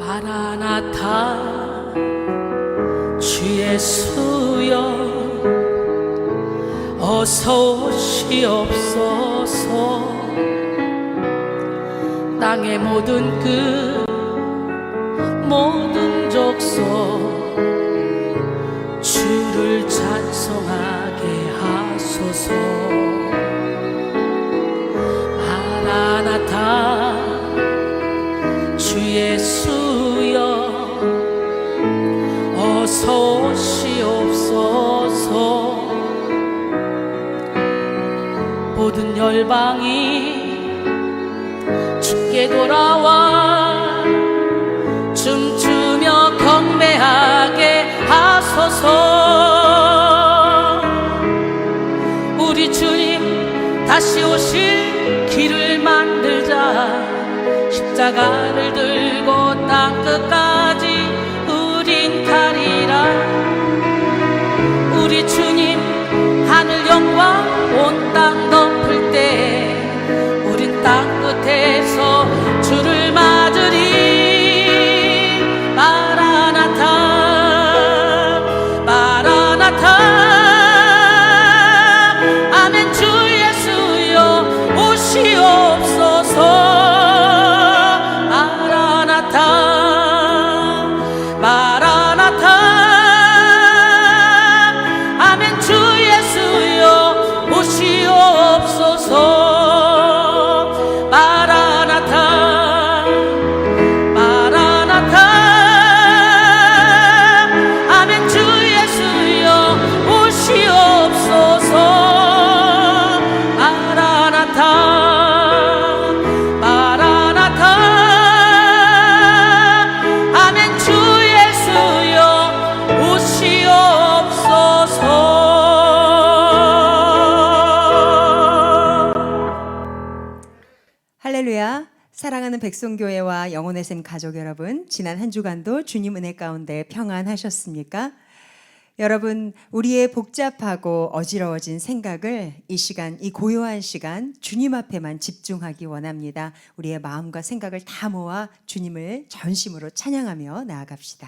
마라나타 주 예수여 어서 오시옵소서. 땅의 모든 끝 모든 족속 주를 찬송하게 하소서. 마라나타 주 예수여 어서 오시옵소서. 모든 열방이 주께 돌아와 춤추며 경배하게 하소서. 우리 주님 다시 오실 길을 만들자. 십자가를 들고 땅끝까지 우린 가리라. 우리 주님 하늘 영광 온 땅 덮을 때 우린 땅끝에서 주를 맞으리. 마라나타 마라나타 아멘. 주 예수여 오시옵소서. 마라나타 마라나타 아멘. 주 예수여 오시옵소서. 할렐루야. 사랑하는 백송교회와 영혼의 샘 가족 여러분, 지난 한 주간도 주님 은혜 가운데 평안하셨습니까? 여러분, 우리의 복잡하고 어지러워진 생각을 이 시간, 이 고요한 시간 주님 앞에만 집중하기 원합니다. 우리의 마음과 생각을 다 모아 주님을 전심으로 찬양하며 나아갑시다.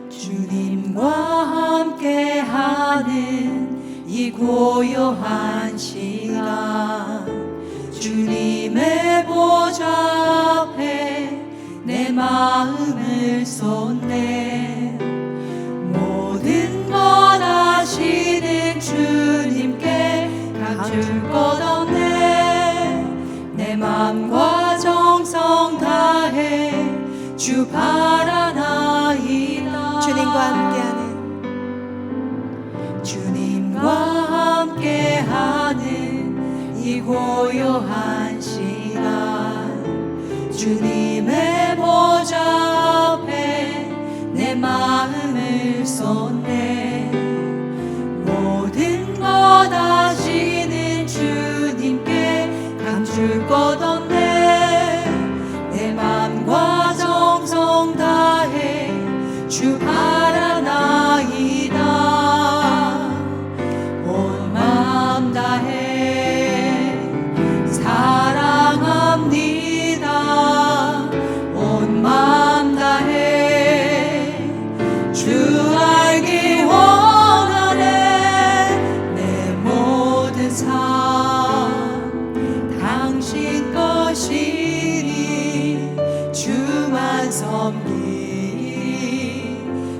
주님과 함께하는 이 고요한 시간, 주님의 보좌 앞에 내 마음을 쏟네. 모든 것 아시는 주님께 감출 것 없네. 내 마음과 정성 다해 주 바라나이다. 주님과 함께하는 이 고요한 시간, 주님의 보좌 앞에 내 마음을 쏟네. 모든 것 아시는 주님께 감출 것 없네. 내 마음과 정성 다해 주 바라나이다. 온 마음 다해 사랑합니다. 온 마음 다해 주 알기 원하네. 내 모든 삶 당신 것이니 주만 섬기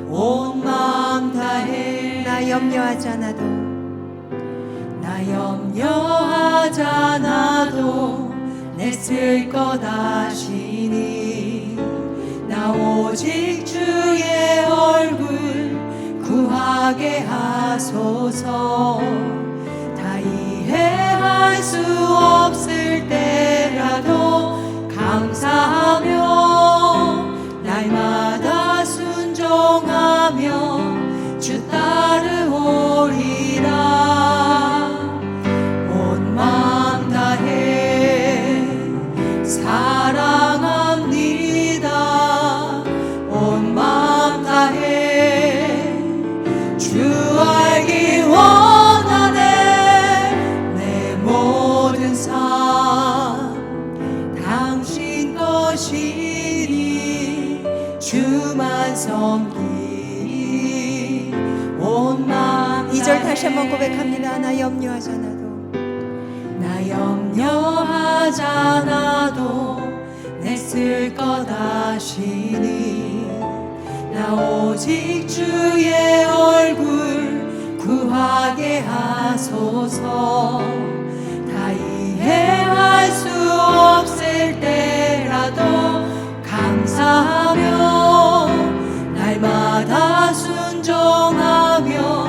온 마음 다해. 나 염려하지 않아도 내 쓸 것 아시니. 나 오직 주의 얼굴 구하게 하소서. 다 이해할 수 없을 때라도 감사하며 날마다 순종하며 주 따르오리라. 온 마음 다해 사랑합니다. 온 마음 다해 주 알기 원하네. 다시 한번 고백합니다. 나 염려하지 않아도 나 염려하지 않아도 내 쓸 것 아시니 나 오직 주의 얼굴 구하게 하소서 다 이해할 수 없을 때라도 감사하며 날마다 순종하며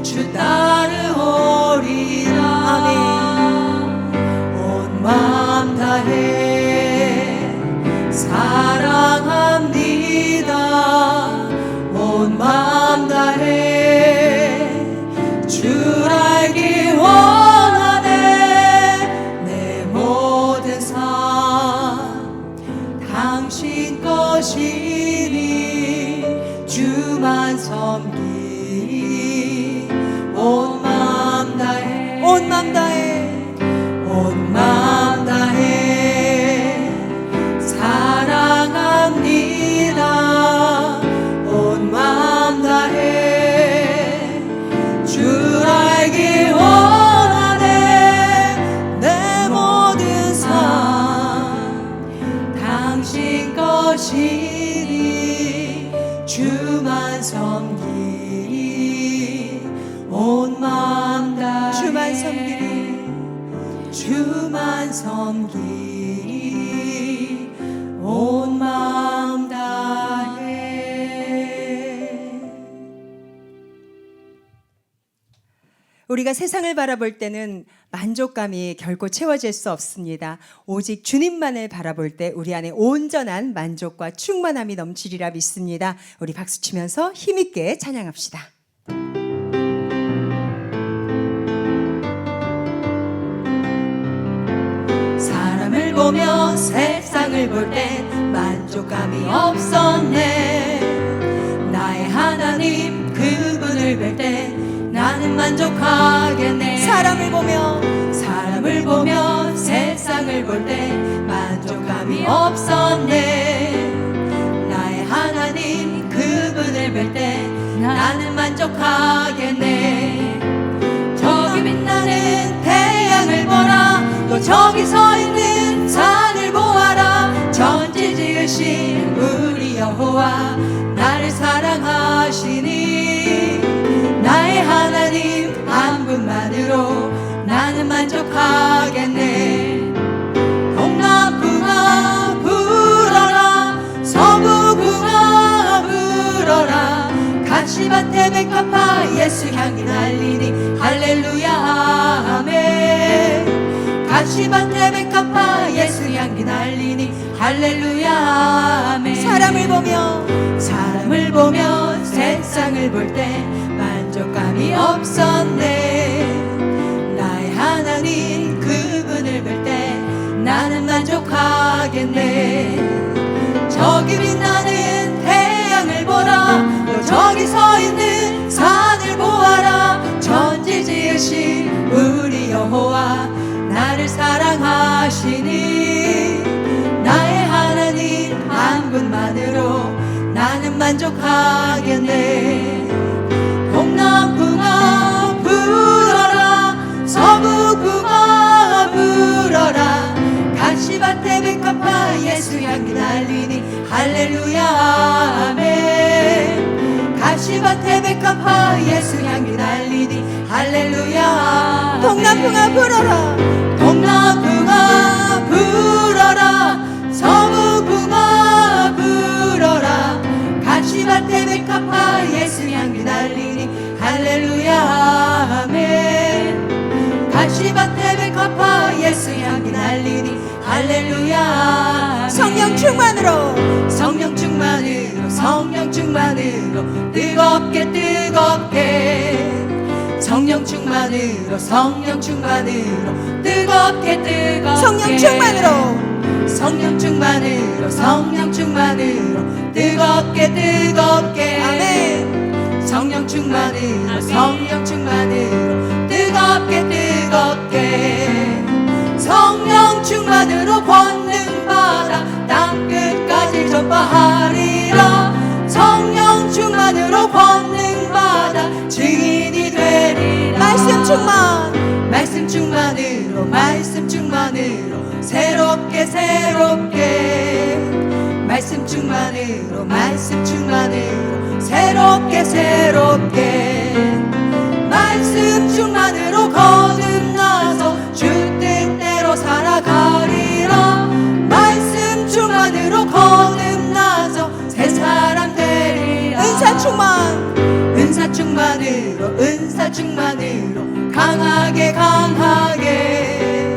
주 따르오리라 온 마음 다해 사랑합니다 온 마음 다해 줄 알기 원하네 내 모든 삶 당신 것이니 주만 섬기리 온 마음 다해 온 마음 다해 온 마음 다해 사랑합니다 온 마음 다해 줄 알기 원하네 내 모든 삶 당신 것이니 주만 섬기리 온 마음 다해 주만 섬기리 주만 섬기리 온 마음 다해 우리가 세상을 바라볼 때는 만족감이 결코 채워질 수 없습니다. 오직 주님만을 바라볼 때 우리 안에 온전한 만족과 충만함이 넘치리라 믿습니다. 우리 박수 치면서 힘있게 찬양합시다. 사람을 보며 세상을 볼 땐 만족감이 없었네 나의 하나님 그분을 뵐 때 나는 만족하겠네 사람을 보며 세상을 볼 때 만족감이 없었네 나의 하나님 그분을 뵐 때 나는 만족하겠네 저기 빛나는 태양을 보라 또 저기 서 있는 산을 보아라 천지 지으신 우리 여호와 나를 사랑하시니 나의 하나님 한 분만으로 나는 만족하겠네 동남풍아 불어라 서부풍아 불어라 가시밭에 백합화 예수 향기 날리니 할렐루야 아멘 가시밭에 백합화 예수 향기 날리니 할렐루야 아멘 사람을 보며 세상을 볼 때 만족감이 없었네 나의 하나님 그분을 볼 때 나는 만족하겠네 저기 빛나는 태양을 보라 또 저기 서 있는 산을 보아라 천지 지으신 우리 여호와 나를 사랑하시니 나의 하나님 한 분만으로 나는 만족하겠네 동남풍아 불어라 서부풍아 불어라 가시밭에 백합화 예수 향기 날리니 할렐루야 아멘 가시밭에 백합화 예수 향기 날리니 할렐루야 동남풍아 불어라 동남풍아 불어라 서부풍아 불어라 가시밭에 백합화 예수 향기 날리니 할렐루야 아멘 가시밭에 백합화 예수 향기 날리니 할렐루야 아멘 성령 충만으로 성령 충만으로 뜨겁게 성령 충만으로 뜨겁게 성령 충만으로 뜨겁게 아멘 성령 충만으로 뜨겁게 성령 충만으로 권능받아 땅끝까지 전파하리라 성령 충만으로 권능받아 증인이 되리라 충만 말씀 충만으로 말씀 충만으로 새롭게 새롭게 말씀 충만으로 말씀 충만으로 새롭게 새롭게 말씀 충만으로 거듭나서 주 뜻대로 살아가리라 말씀 충만으로 거듭나서 새 사람 되리라 은사 충만 은사 충만으로 은사 충만으로 강하게 강하게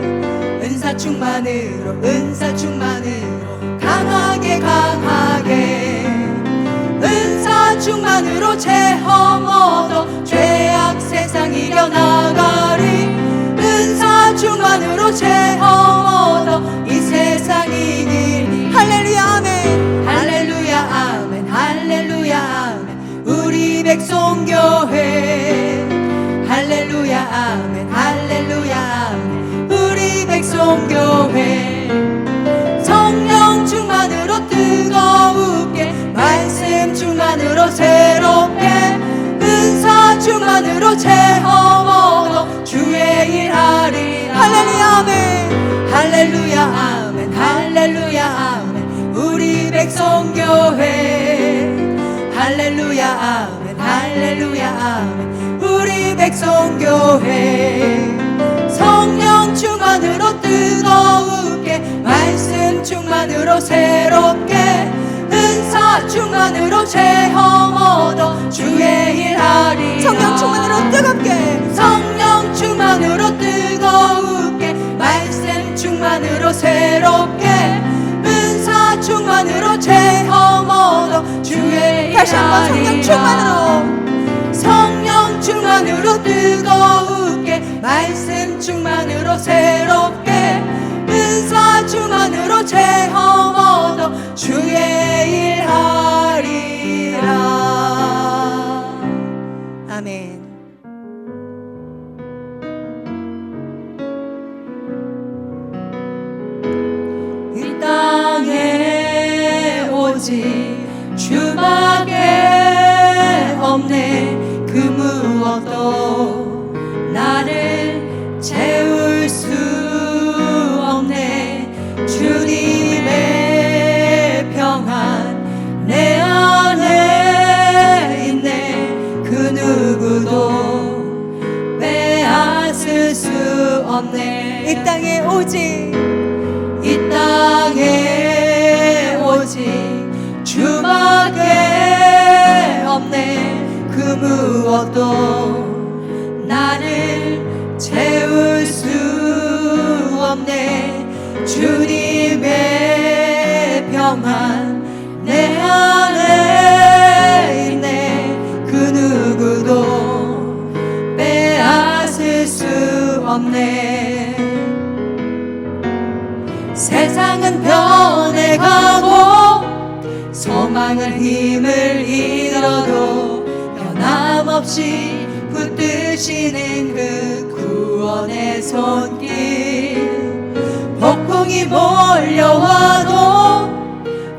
은사 충만으로 은사 충만으로 강하게 강하게 은사 충만으로 체험 얻어 죄악 세상 이겨나가리 은사 충만으로 체험 얻어 이 세상 이기리 할렐루야 아멘 할렐루야 아멘 할렐루야 아멘 우리 백성교회 할렐루야 아멘 할렐루야 아멘 우리 백성교회 성령 충만으로 뜨거우게 말씀 충만으로 새롭게 은사 충만으로 체험 얻어 주의 일 하리라 할렐루야 아멘 할렐루야 아멘 할렐루야 아멘 우리 백성교회 할렐루야 아멘 할렐루야 아멘 우리 백성교회 성령 충만으로 뜨거우게 말씀 충만으로 새롭게 은사 충만으로 체험 얻어 주의 일 하리라 성령 충만으로 뜨겁게 성령 충만으로 뜨거우게 말씀 충만으로 새롭게 은사 충만으로 체험 얻어 주의 일 다시 한번 성령 하리라 충만으로 성령 충만으로 뜨거우게 말씀 충만으로 새롭게 은사 충만으로 체험 얻어 주의 일 하리라 아멘 이 땅에 오직 주밖에 없네 그 무엇도 나를 채울 수 없네 주님의 평안 내 안에 있네 그 누구도 빼앗을 수 없네 이 땅에 오직 이 땅에 오직 주밖에 없네 그 무엇도 나를 채울 수 없네 주님의 평안 내 안에 있네 그 누구도 빼앗을 수 없네 세상은 변해가고 소망은 힘을 잃어도 변함없이 붙드시는 그 구원의 손길 폭풍이 몰려와도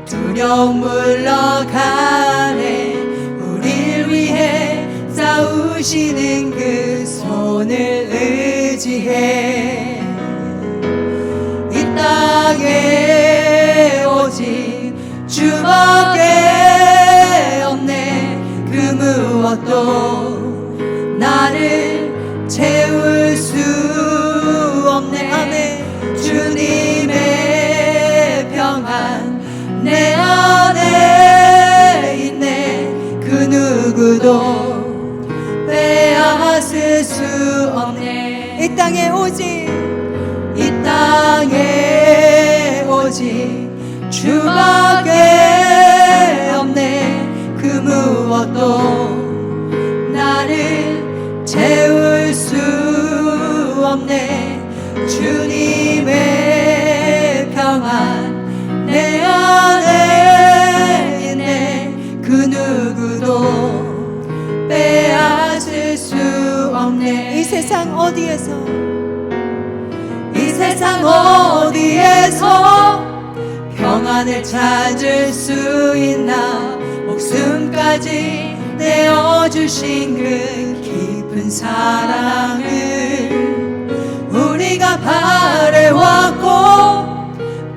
두려움 물러가네 우릴 위해 싸우시는 그 손을 의지해 이 땅에 오직 주밖에 없네 그 무엇도 나를 채울 수 없네 아멘 주님의 평안 내 안에 있네 그 누구도 빼앗을 수 없네 이 땅에 오직 이 땅에 오직 주밖에 없네 그 무엇도 나를 채울 수 없네 주님의 평안 내 안에 있네 그 누구도 빼앗을 수 없네 이 세상 어디에서 이 세상 어디에서 평안을 찾을 수 있나 목숨까지 내어주신 그 깊은 사랑을 바래왔고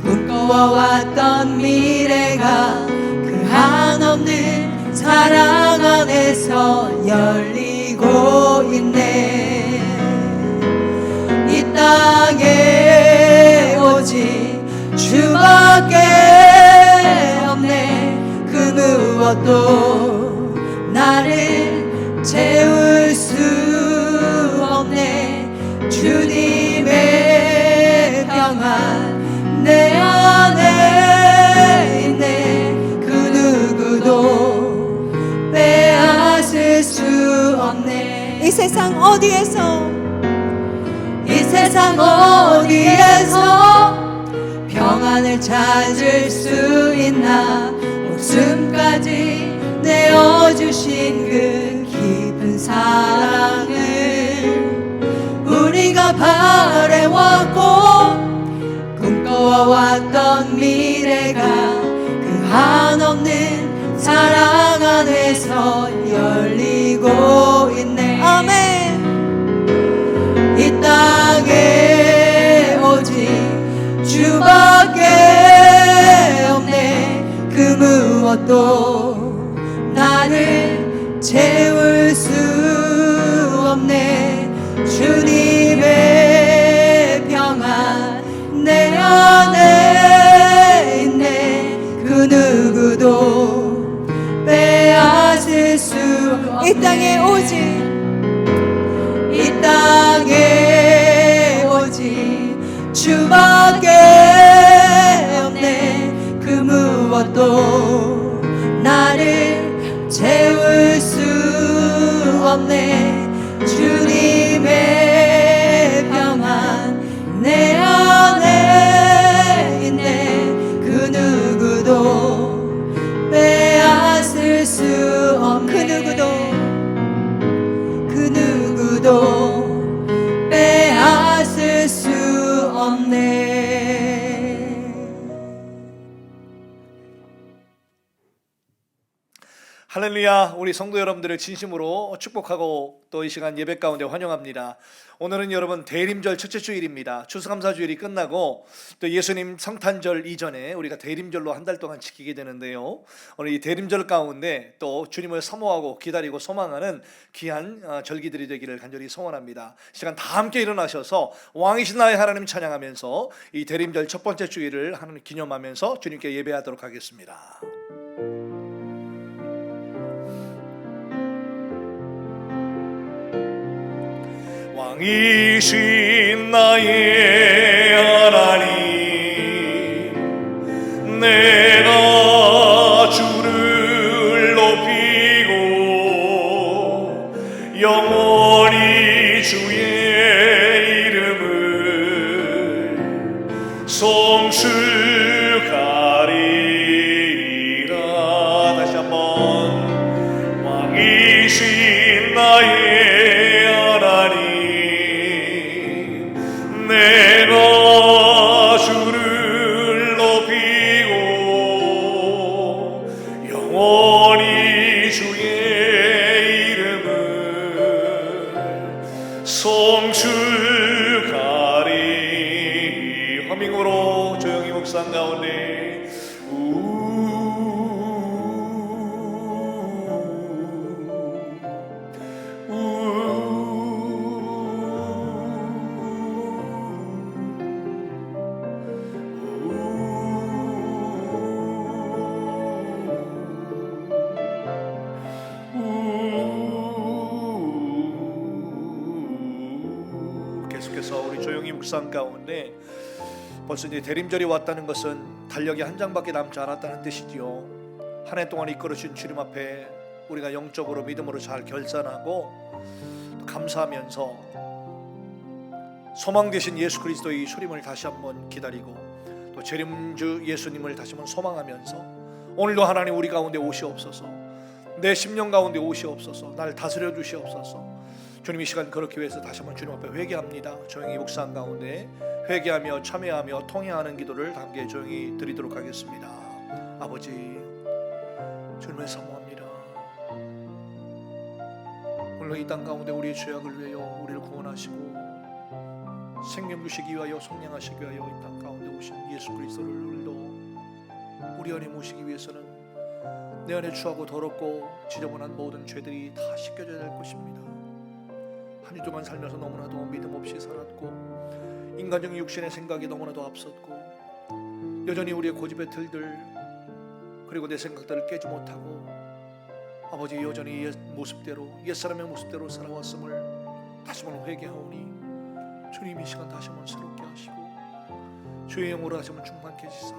꿈꿔왔던 미래가 그 한없는 사랑 안에서 열리고 있네. 이 땅에 오직 주밖에 없네. 그 무엇도 나를 채울 수 없네. 주님의 평안 내 안에 있네. 그 누구도 빼앗을 수 없네. 이 세상 어디에서 이 세상 어디에서 평안을 찾을 수 있나. 목숨까지 내어주신 그 깊은 사랑을 우리가 바래왔고 꿈꿔왔던 미래가 그 한없는 사랑 안에서 열리고 있네. 아멘. 이 땅에 오직 주밖에 없네. 그 무엇도 나를 채울 수 없네. 주님의 평안 내 안에 있네. 그 누구도 빼앗을 수 없네. 이 땅에 오직 이 땅에 오직 주밖에 없네. 그 무엇도 나를 채울 수 없네. 주님의 평안 내 안에 있네. 그 누구도 빼앗을 수 없네. 그 누구도 빼앗을 수 없네. 할렐루야. 우리 성도 여러분들을 진심으로 축복하고 또 이 시간 예배 가운데 환영합니다. 오늘은 여러분 대림절 첫째 주일입니다. 추수감사주일이 끝나고 또 예수님 성탄절 이전에 우리가 대림절로 한 달 동안 지키게 되는데요, 오늘 이 대림절 가운데 또 주님을 사모하고 기다리고 소망하는 귀한 절기들이 되기를 간절히 소원합니다. 이 시간 다 함께 일어나셔서 왕이신 나의 하나님 찬양하면서 이 대림절 첫 번째 주일을 하나님 기념하면서 주님께 예배하도록 하겠습니다. 왕이신 나의 하나님, 내가 주를 높이고 영원히 주의 이름을 송축하리라. 다시 한번 왕이신 나의 내가 주를 높이고 영원히 주의 이름을 송축하리. 허밍으로 조용히 묵상 가운데 계속해서 우리 조용히 묵상 가운데 벌써 이제 대림절이 왔다는 것은 달력이 한 장밖에 남지 않았다는 뜻이지요. 한 해 동안 이끌어주신 주님 앞에 우리가 영적으로 믿음으로 잘 결산하고 감사하면서 소망 되신 예수 그리스도의 소림을 다시 한번 기다리고 또 재림주 예수님을 다시 한번 소망하면서 오늘도 하나님 우리 가운데 오시옵소서. 내 심령 가운데 오시옵소서. 날 다스려 주시옵소서. 주님 이 시간 그렇게 위해서 다시 한번 주님 앞에 회개합니다. 조용히 묵상 가운데 회개하며 참회하며 통회하는 기도를 함께 조용히 드리도록 하겠습니다. 아버지, 주님을 사모합니다. 오늘 이 땅 가운데 우리의 죄악을 위하여 우리를 구원하시고 생명 주시기 위하여 속량하시기 위하여 이 땅 가운데 오신 예수 그리스도를 오늘도 우리 안에 모시기 위해서는 내 안에 추하고 더럽고 지저분한 모든 죄들이 다 씻겨져야 될 것입니다. 한 주 동안 살면서 너무나도 믿음 없이 살았고 인간적인 육신의 생각이 너무나도 앞섰고 여전히 우리의 고집의 틀들 그리고 내 생각들을 깨지 못하고 아버지 여전히 옛 모습대로 옛사람의 모습대로 살아왔음을 다시 한번 회개하오니 주님 이 시간 다시 한번 새롭게 하시고 주의 영으로 다시 한번 충만케 하시사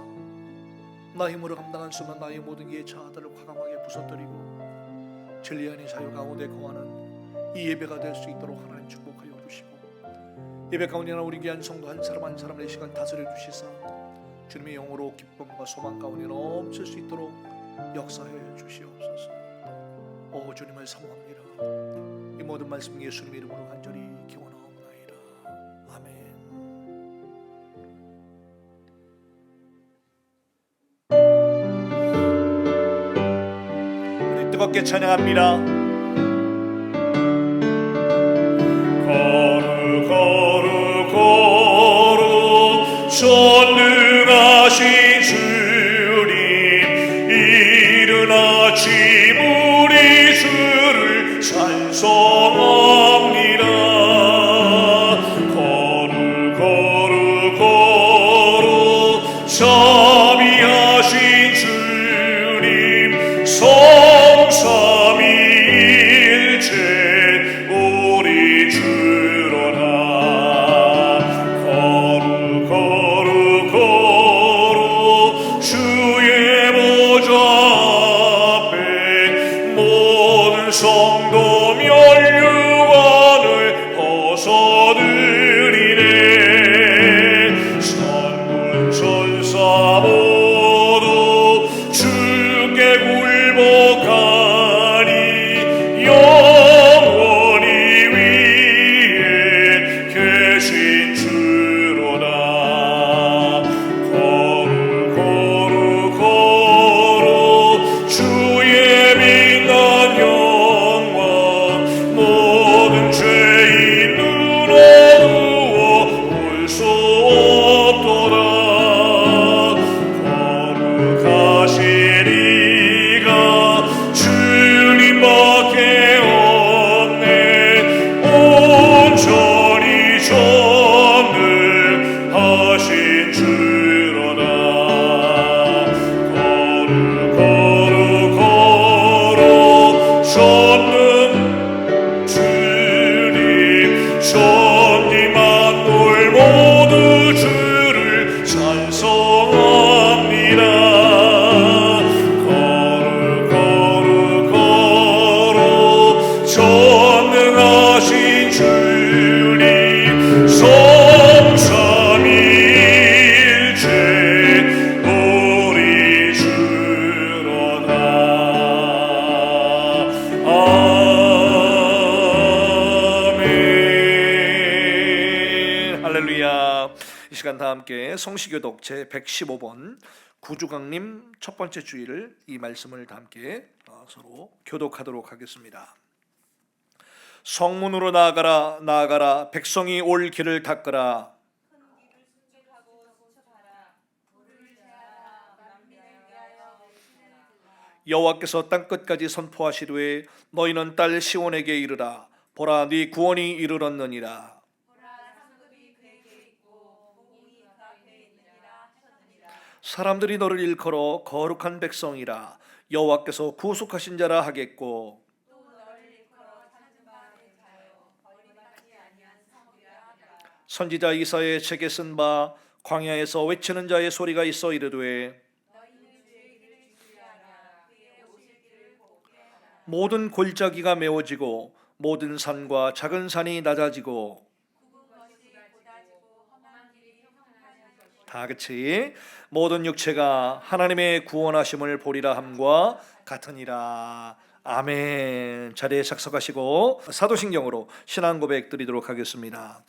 나의 힘으로 감당한 수만 나의 모든 예차들을 과감하게 부서뜨리고 진리 안의 자유 가운데 거하는 이 예배가 될 수 있도록 하나님 축복하여 주시고 예배 가운데 우리 귀한 성도 한 사람 한 사람의 시간 다스려 주시사 주님의 영으로 기쁨과 소망 가운데 넘칠 수 있도록 역사해 주시옵소서. 오 주님을 사모합니다. 이 모든 말씀 예수님의 이름으로 간절히 기원하옵나이다. 아멘. 우리 뜨겁게 찬양합니다. 거룩 거룩 거룩 전능하신 주님 이른 아침 우리 주를 찬송합니다. 거룩 거룩 거룩 자비하신 주님 성삼위일체 우리 주로다. 거룩 거룩 거룩 주의 보좌 앞에 모든 성도 면류관을 벗어드리네. 산군 천사 모두 주께 굴복하니 영원히 위에 계신 주로다. 거룩 거룩 거룩 주의 빛난 영광 모든 죄인 눈 어두워 볼 수 없도다. 거룩하신 이가 주님밖에 없네. 온전히 전능하신 주로다. 거룩 거룩 거룩 전능 주님 전지 만물 모두 주를 찬송합니다. 거룩 거룩 거룩 전능하신 주님 성삼위일체 우리 주로다. 아멘. 할렐루야. 이 시간 다 함께 성시교독 제 115번 구주강림 첫 번째 주일을 이 말씀을 다 함께 서로 교독하도록 하겠습니다. 성문으로 나아가라 나아가라 백성이 올 길을 닦으라. 여호와께서 땅끝까지 선포하시되 너희는 딸 시온에게 이르라. 보라 네 구원이 이르렀느니라. 사람들이 너를 일컬어 거룩한 백성이라. 여호와께서 구속하신 자라 하겠고 선지자 이사야의 책에 쓴 바 광야에서 외치는 자의 소리가 있어 이르되 모든 골짜기가 메워지고 모든 산과 작은 산이 낮아지고 다 같이 모든 육체가 하나님의 구원하심을 보리라 함과 같으니라. 아멘. 자리에 착석하시고 사도신경으로 신앙 고백 드리도록 하겠습니다.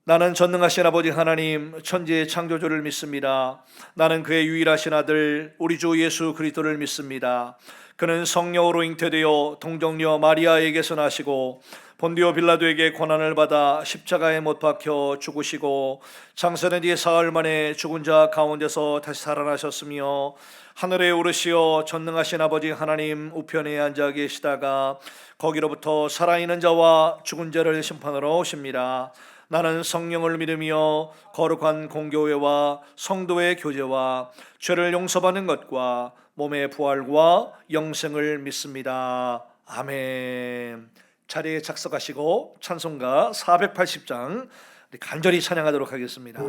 나는 전능하신 아버지 하나님 천지의 창조주를 믿습니다. 나는 그의 유일하신 아들 우리 주 예수 그리스도를 믿습니다. 그는 성령으로 잉태되어 동정녀 마리아에게서 나시고 본디오 빌라도에게 고난을 받아 십자가에 못 박혀 죽으시고 장사된 뒤 사흘 만에 죽은 자 가운데서 다시 살아나셨으며 하늘에 오르시어 전능하신 아버지 하나님 우편에 앉아 계시다가 거기로부터 살아있는 자와 죽은 자를 심판하러 오십니다. 나는 성령을 믿으며 거룩한 공교회와 성도의 교제와 죄를 용서받는 것과 몸의 부활과 영생을 믿습니다. 아멘. 자리에 착석하시고 찬송가 480장 간절히 찬양하도록 하겠습니다.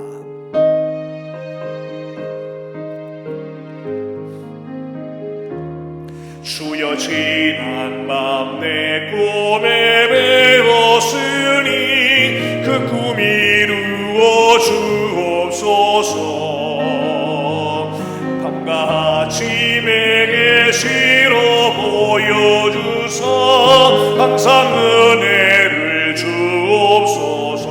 주여 지난 밤 내 꿈에 배웠으니 그 꿈 이루어 주옵소서. 밤과 아침에 계시로 보여주사 항상 은혜를 주옵소서.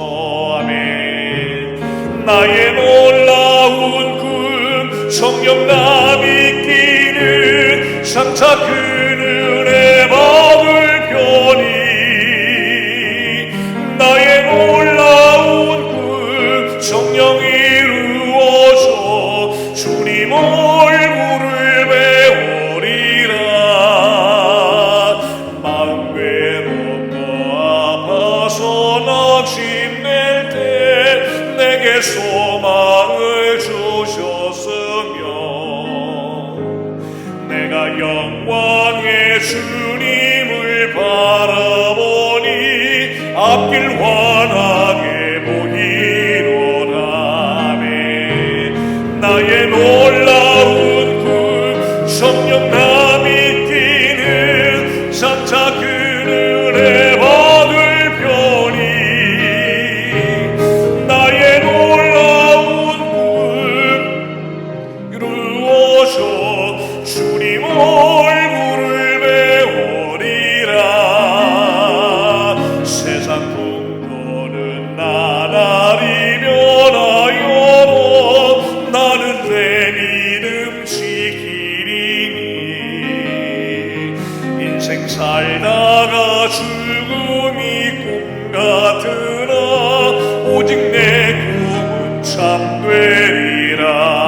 아멘. 나의 놀라운 꿈 성령남 있기는 장차 그 은혜 받을 편이 나의 놀라운 꿈 성령 이루어져 주님 얼굴을 배우리라. 마음 괴롭고 아파서 낙심될 때 내게 소망을 주셨으며 내가 영광의 주님을 바라보니 앞길 환하게 보이노라. 아멘. 나의 놀라운 꿈 성령남 있기는 장차 그 은혜 받을 편이 나의 놀라운 꿈 이루어져 주님 얼굴을 배우리라. 세상 풍토는 나날이 변하여도 나는 내 믿음 지키리니. 인생 살다가 죽음이 꿈 같으나 오직 내 꿈은 참되리라.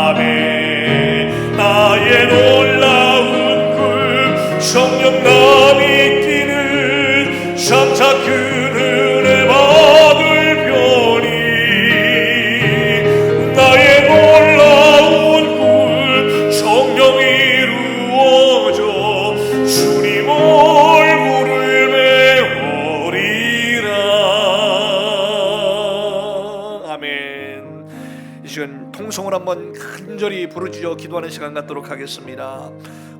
아멘. 나의 놀라운 꿈 성령남 있기는 장차 그 은혜 받을 편이 나의 놀라운 꿈 성령 이루어져 주님 얼굴을 배우리라. 아멘. 이 시간 통성을 한번 간절히 부르짖어 기도하는 시간 갖도록 하겠습니다.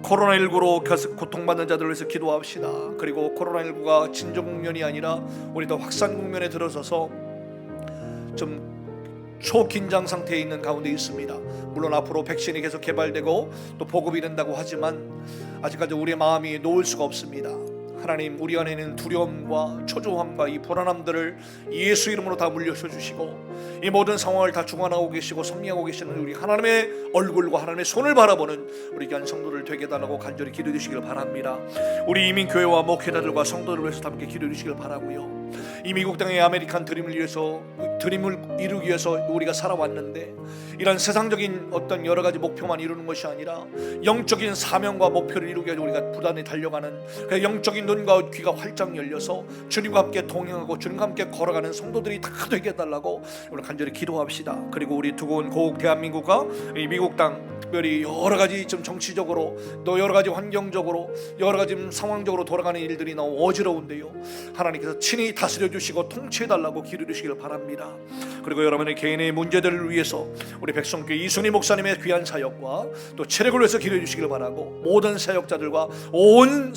코로나19로 고통받는 자들을 위해서 기도합시다. 그리고 코로나19가 진정 국면이 아니라 우리도 확산 국면에 들어서서 좀 초긴장 상태에 있는 가운데 있습니다. 물론 앞으로 백신이 계속 개발되고 또 보급이 된다고 하지만 아직까지 우리의 마음이 놓을 수가 없습니다. 하나님, 우리 안에 있는 두려움과 초조함과 이 불안함들을 예수 이름으로 다 물려줘 주시고 이 모든 상황을 다 주관하고 계시고 섭리하고 계시는 우리 하나님의 얼굴과 하나님의 손을 바라보는 우리 귀한 성도들 되게 해달라고 간절히 기도해 주시길 바랍니다. 우리 이민교회와 목회자들과 성도들을 위해서 함께 기도해 주시길 바라고요. 이 미국 땅의 아메리칸 드림을 이루기 위해서 우리가 살아왔는데 이런 세상적인 어떤 여러 가지 목표만 이루는 것이 아니라 영적인 사명과 목표를 이루기 위해 우리가 부단히 달려가는 그 영적인 눈과 귀가 활짝 열려서 주님과 함께 동행하고 주님과 함께 걸어가는 성도들이 다 되게 해달라고 오늘 간절히 기도합시다. 그리고 우리 두고 온 고국 대한민국과 이 미국 땅 특별히 여러 가지 좀 정치적으로 또 여러 가지 환경적으로 여러 가지 상황적으로 돌아가는 일들이 너무 어지러운데요, 하나님께서 친히 다스려 주시고 통치해 달라고 기도해 주시길 바랍니다. 그리고 여러분의 개인의 문제들을 위해서 우리 백성교회 이순희 목사님의 귀한 사역과 또 체력을 위해서 기도해 주시길 바라고 모든 사역자들과 온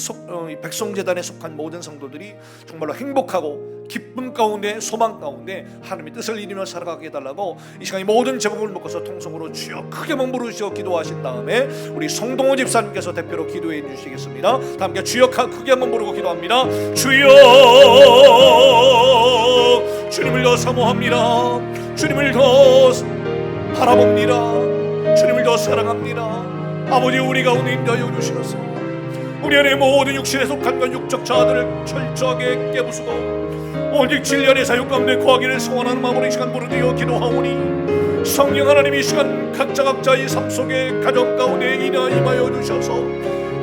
백성재단에 속한 모든 성도들이 정말로 행복하고 기쁨 가운데 소망 가운데 하나님의 뜻을 이루며 살아가게 해달라고 이 시간에 모든 제목을 묶어서 통성으로 주여 크게 몸부르시어 기도하신 다음에 우리 송동호 집사님께서 대표로 기도해 주시겠습니다. 다 함께 주여 크게 한번 부르고 기도합니다. 주여, 주님을 더 사모합니다. 주님을 더 바라봅니다. 주님을 더 사랑합니다. 아버지, 우리 가운데 임하여 주시옵소서. 우리 안에 모든 육신에 속한 것 육적 자아들을 철저하게 깨부수고 오직 진리의 사역 가운데 거하기를 소원하는 마음으로 이 시간 부르짖어 기도하오니 성령 하나님 이 시간 각자의 삶 속에 가정 가운데 임하여 주셔서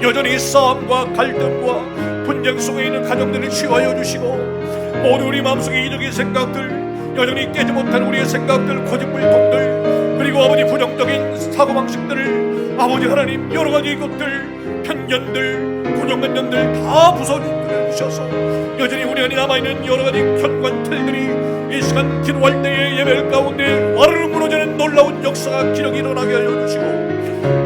여전히 싸움과 갈등과 분쟁 속에 있는 가정들을 치유하여 주시고 모두 우리 마음속에 이적인 생각들 여전히 깨지 못한 우리의 생각들 고집불통들 그리고 아버지 부정적인 사고방식들을 아버지 하나님 여러가지 것들 편견들 고정관념들 다 부숴주셔서 여전히 우리 안에 남아있는 여러가지 견관틀들이 이 시간 기도할 때의 예배 가운데 와르르 무너지는 놀라운 역사가 기력이 일어나게 하여 주시고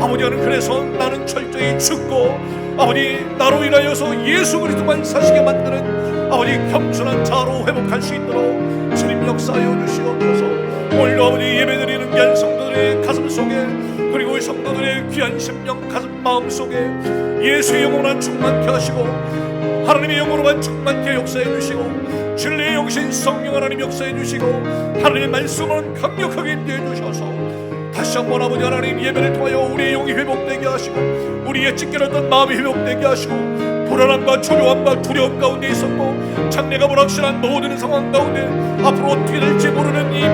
아버지 하나님 그래서 나는 철저히 죽고 아버지 나로 인하여서 예수 그리스도만 사시게 만드는 아버지 겸손한 자로 회복할 수 있도록 주님 역사하여 주시옵소서. 오늘도 아버지 예배드리는 귀한 성도들의 가슴 속에 그리고 이 성도들의 귀한 심령 가슴 마음 속에 예수의 영으로만 충만케 하시고 하나님의 영으로만 충만케 역사해 주시고 진리의 영신 성령 하나님 역사해 주시고 하나님의 말씀은 강력하게 임재해 주셔서 다시 한번 아버지 하나님 예배를 통하여 우리의 영이 회복되게 하시고 우리의 찢겨졌던 마음이 회복되게 하시고 불안함과 초조함과 두려움 가운데 있었고 장래가 불확실한 모든 상황 가운데 앞으로 어떻게 될지 모르는 이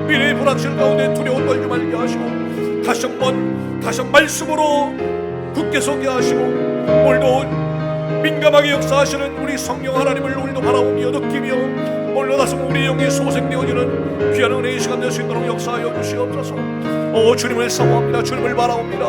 미래의 불확실 가운데 두려워 떨지 말게 하시고 다시 한번 말씀으로 굳게 서게 하시고 오늘도 민감하게 역사하시는 우리 성령 하나님을 오늘도 바라보며 느끼며 오늘도 다시 우리 영이 소생되어지는 귀한 은혜의 시간 될 수 있도록 역사하여 주시옵소서. 오 주님을 사모합니다. 주님을 바라옵니다.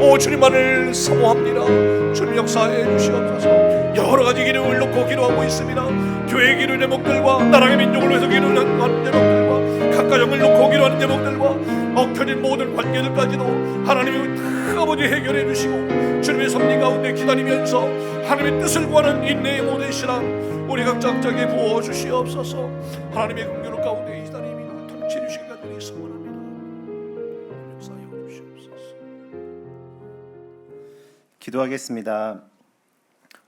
오 주님만을 사모합니다. 주님 역사해 주시옵소서. 여러가지 기름을 놓고 기도하고 있습니다. 교회의 기도하는 제목들과 나라의 민족을 위해서 기도하는 제목들과 각가정을 놓고 기도하는 제목들과 엉켜진 모든 관계들까지도 하나님이 다 아버지 해결해 주시고 주님의 섭리 가운데 기다리면서 하나님의 뜻을 구하는 인내의 모든 신앙 우리 각자에게 부어 주시옵소서. 하나님의 긍휼 가운데 이 시간에 믿음을 통치 주시기 간절히 소원합니다. 역사하여 주시옵소서. 기도하겠습니다.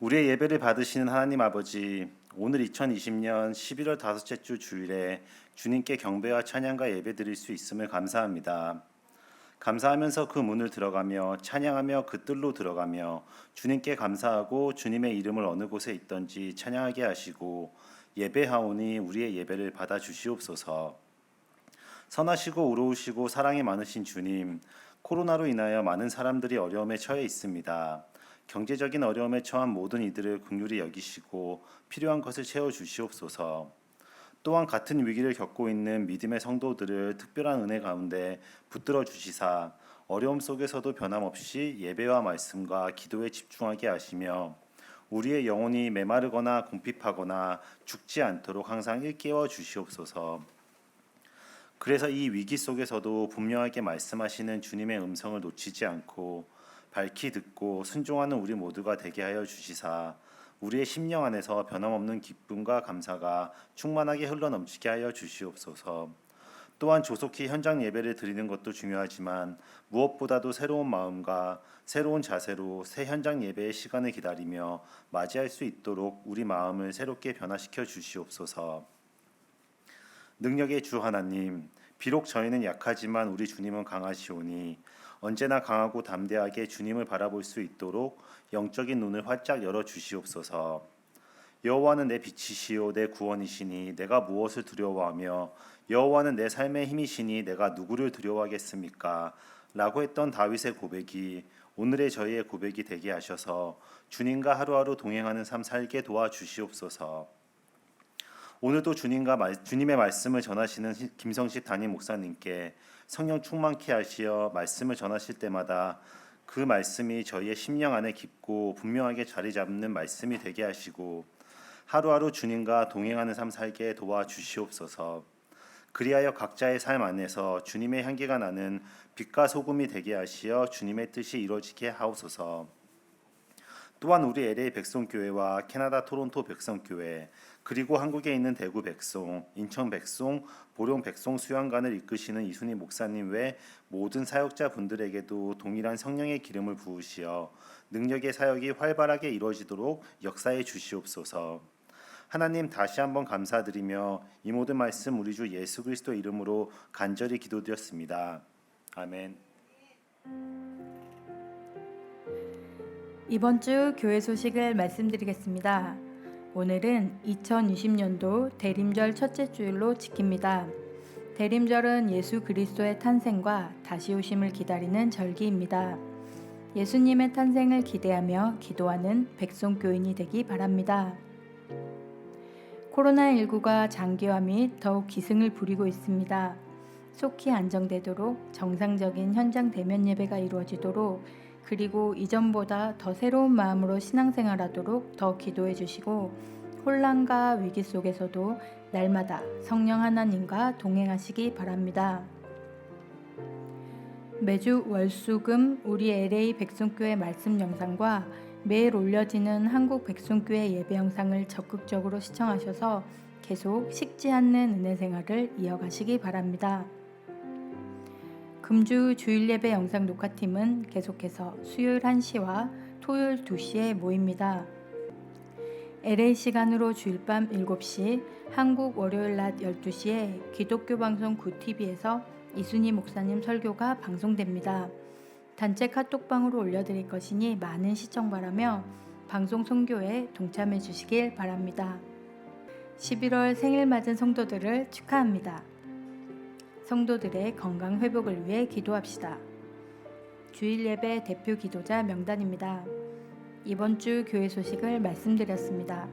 우리의 예배를 받으시는 하나님 아버지, 오늘 2020년 11월 다섯째 주 주일에 주님께 경배와 찬양과 예배 드릴 수 있음을 감사합니다. 감사하면서 그 문을 들어가며 찬양하며 그 뜰로 들어가며 주님께 감사하고 주님의 이름을 어느 곳에 있든지 찬양하게 하시고 예배하오니 우리의 예배를 받아 주시옵소서. 선하시고 의로우시고 사랑이 많으신 주님, 코로나로 인하여 많은 사람들이 어려움에 처해 있습니다. 경제적인 어려움에 처한 모든 이들을 긍휼히 여기시고 필요한 것을 채워 주시옵소서. 또한 같은 위기를 겪고 있는 믿음의 성도들을 특별한 은혜 가운데 붙들어 주시사 어려움 속에서도 변함없이 예배와 말씀과 기도에 집중하게 하시며 우리의 영혼이 메마르거나 궁핍하거나 죽지 않도록 항상 일깨워 주시옵소서. 그래서 이 위기 속에서도 분명하게 말씀하시는 주님의 음성을 놓치지 않고 밝히 듣고 순종하는 우리 모두가 되게 하여 주시사 우리의 심령 안에서 변함없는 기쁨과 감사가 충만하게 흘러넘치게 하여 주시옵소서. 또한 조속히 현장 예배를 드리는 것도 중요하지만 무엇보다도 새로운 마음과 새로운 자세로 새 현장 예배의 시간을 기다리며 맞이할 수 있도록 우리 마음을 새롭게 변화시켜 주시옵소서. 능력의 주 하나님, 비록 저희는 약하지만 우리 주님은 강하시오니 언제나 강하고 담대하게 주님을 바라볼 수 있도록 영적인 눈을 활짝 열어 주시옵소서. 여호와는 내 빛이시요 내 구원이시니 내가 무엇을 두려워하며 여호와는 내 삶의 힘이시니 내가 누구를 두려워하겠습니까? 라고 했던 다윗의 고백이 오늘의 저희의 고백이 되게 하셔서 주님과 하루하루 동행하는 삶 살게 도와주시옵소서. 오늘도 주님의 말씀을 전하시는 김성식 담임 목사님께 성령 충만케 하시어 말씀을 전하실 때마다 그 말씀이 저희의 심령 안에 깊고 분명하게 자리 잡는 말씀이 되게 하시고 하루하루 주님과 동행하는 삶 살게 도와주시옵소서. 그리하여 각자의 삶 안에서 주님의 향기가 나는 빛과 소금이 되게 하시어 주님의 뜻이 이루어지게 하옵소서. 또한 우리 LA 백송교회와 캐나다 토론토 백성교회 그리고 한국에 있는 대구 백송, 인천 백송, 보령 백송 수양관을 이끄시는 이순희 목사님 외 모든 사역자 분들에게도 동일한 성령의 기름을 부으시어 능력의 사역이 활발하게 이루어지도록 역사해 주시옵소서. 하나님 다시 한번 감사드리며 이 모든 말씀 우리 주 예수 그리스도 이름으로 간절히 기도드렸습니다. 아멘. 이번 주 교회 소식을 말씀드리겠습니다. 오늘은 2020년도 대림절 첫째 주일로 지킵니다. 대림절은 예수 그리스도의 탄생과 다시 오심을 기다리는 절기입니다. 예수님의 탄생을 기대하며 기도하는 백성교인이 되기 바랍니다. 코로나19가 장기화 및 더욱 기승을 부리고 있습니다. 속히 안정되도록 정상적인 현장 대면 예배가 이루어지도록 그리고 이전보다 더 새로운 마음으로 신앙생활하도록 더 기도해 주시고 혼란과 위기 속에서도 날마다 성령 하나님과 동행하시기 바랍니다. 매주 월수금 우리 LA 백성교회 말씀 영상과 매일 올려지는 한국 백성교회 예배 영상을 적극적으로 시청하셔서 계속 식지 않는 은혜 생활을 이어가시기 바랍니다. 금주 주일 예배 영상 녹화팀은 계속해서 수요일 1시와 토요일 2시에 모입니다. LA 시간으로 주일 밤 7시, 한국 월요일 낮 12시에 기독교 방송 9TV에서 이순희 목사님 설교가 방송됩니다. 단체 카톡방으로 올려드릴 것이니 많은 시청 바라며 방송 선교에 동참해 주시길 바랍니다. 11월 생일 맞은 성도들을 축하합니다. 성도들의 건강 회복을 위해 기도합시다. 주일 예배 대표 기도자 명단입니다. 이번 주 교회 소식을 말씀드렸습니다.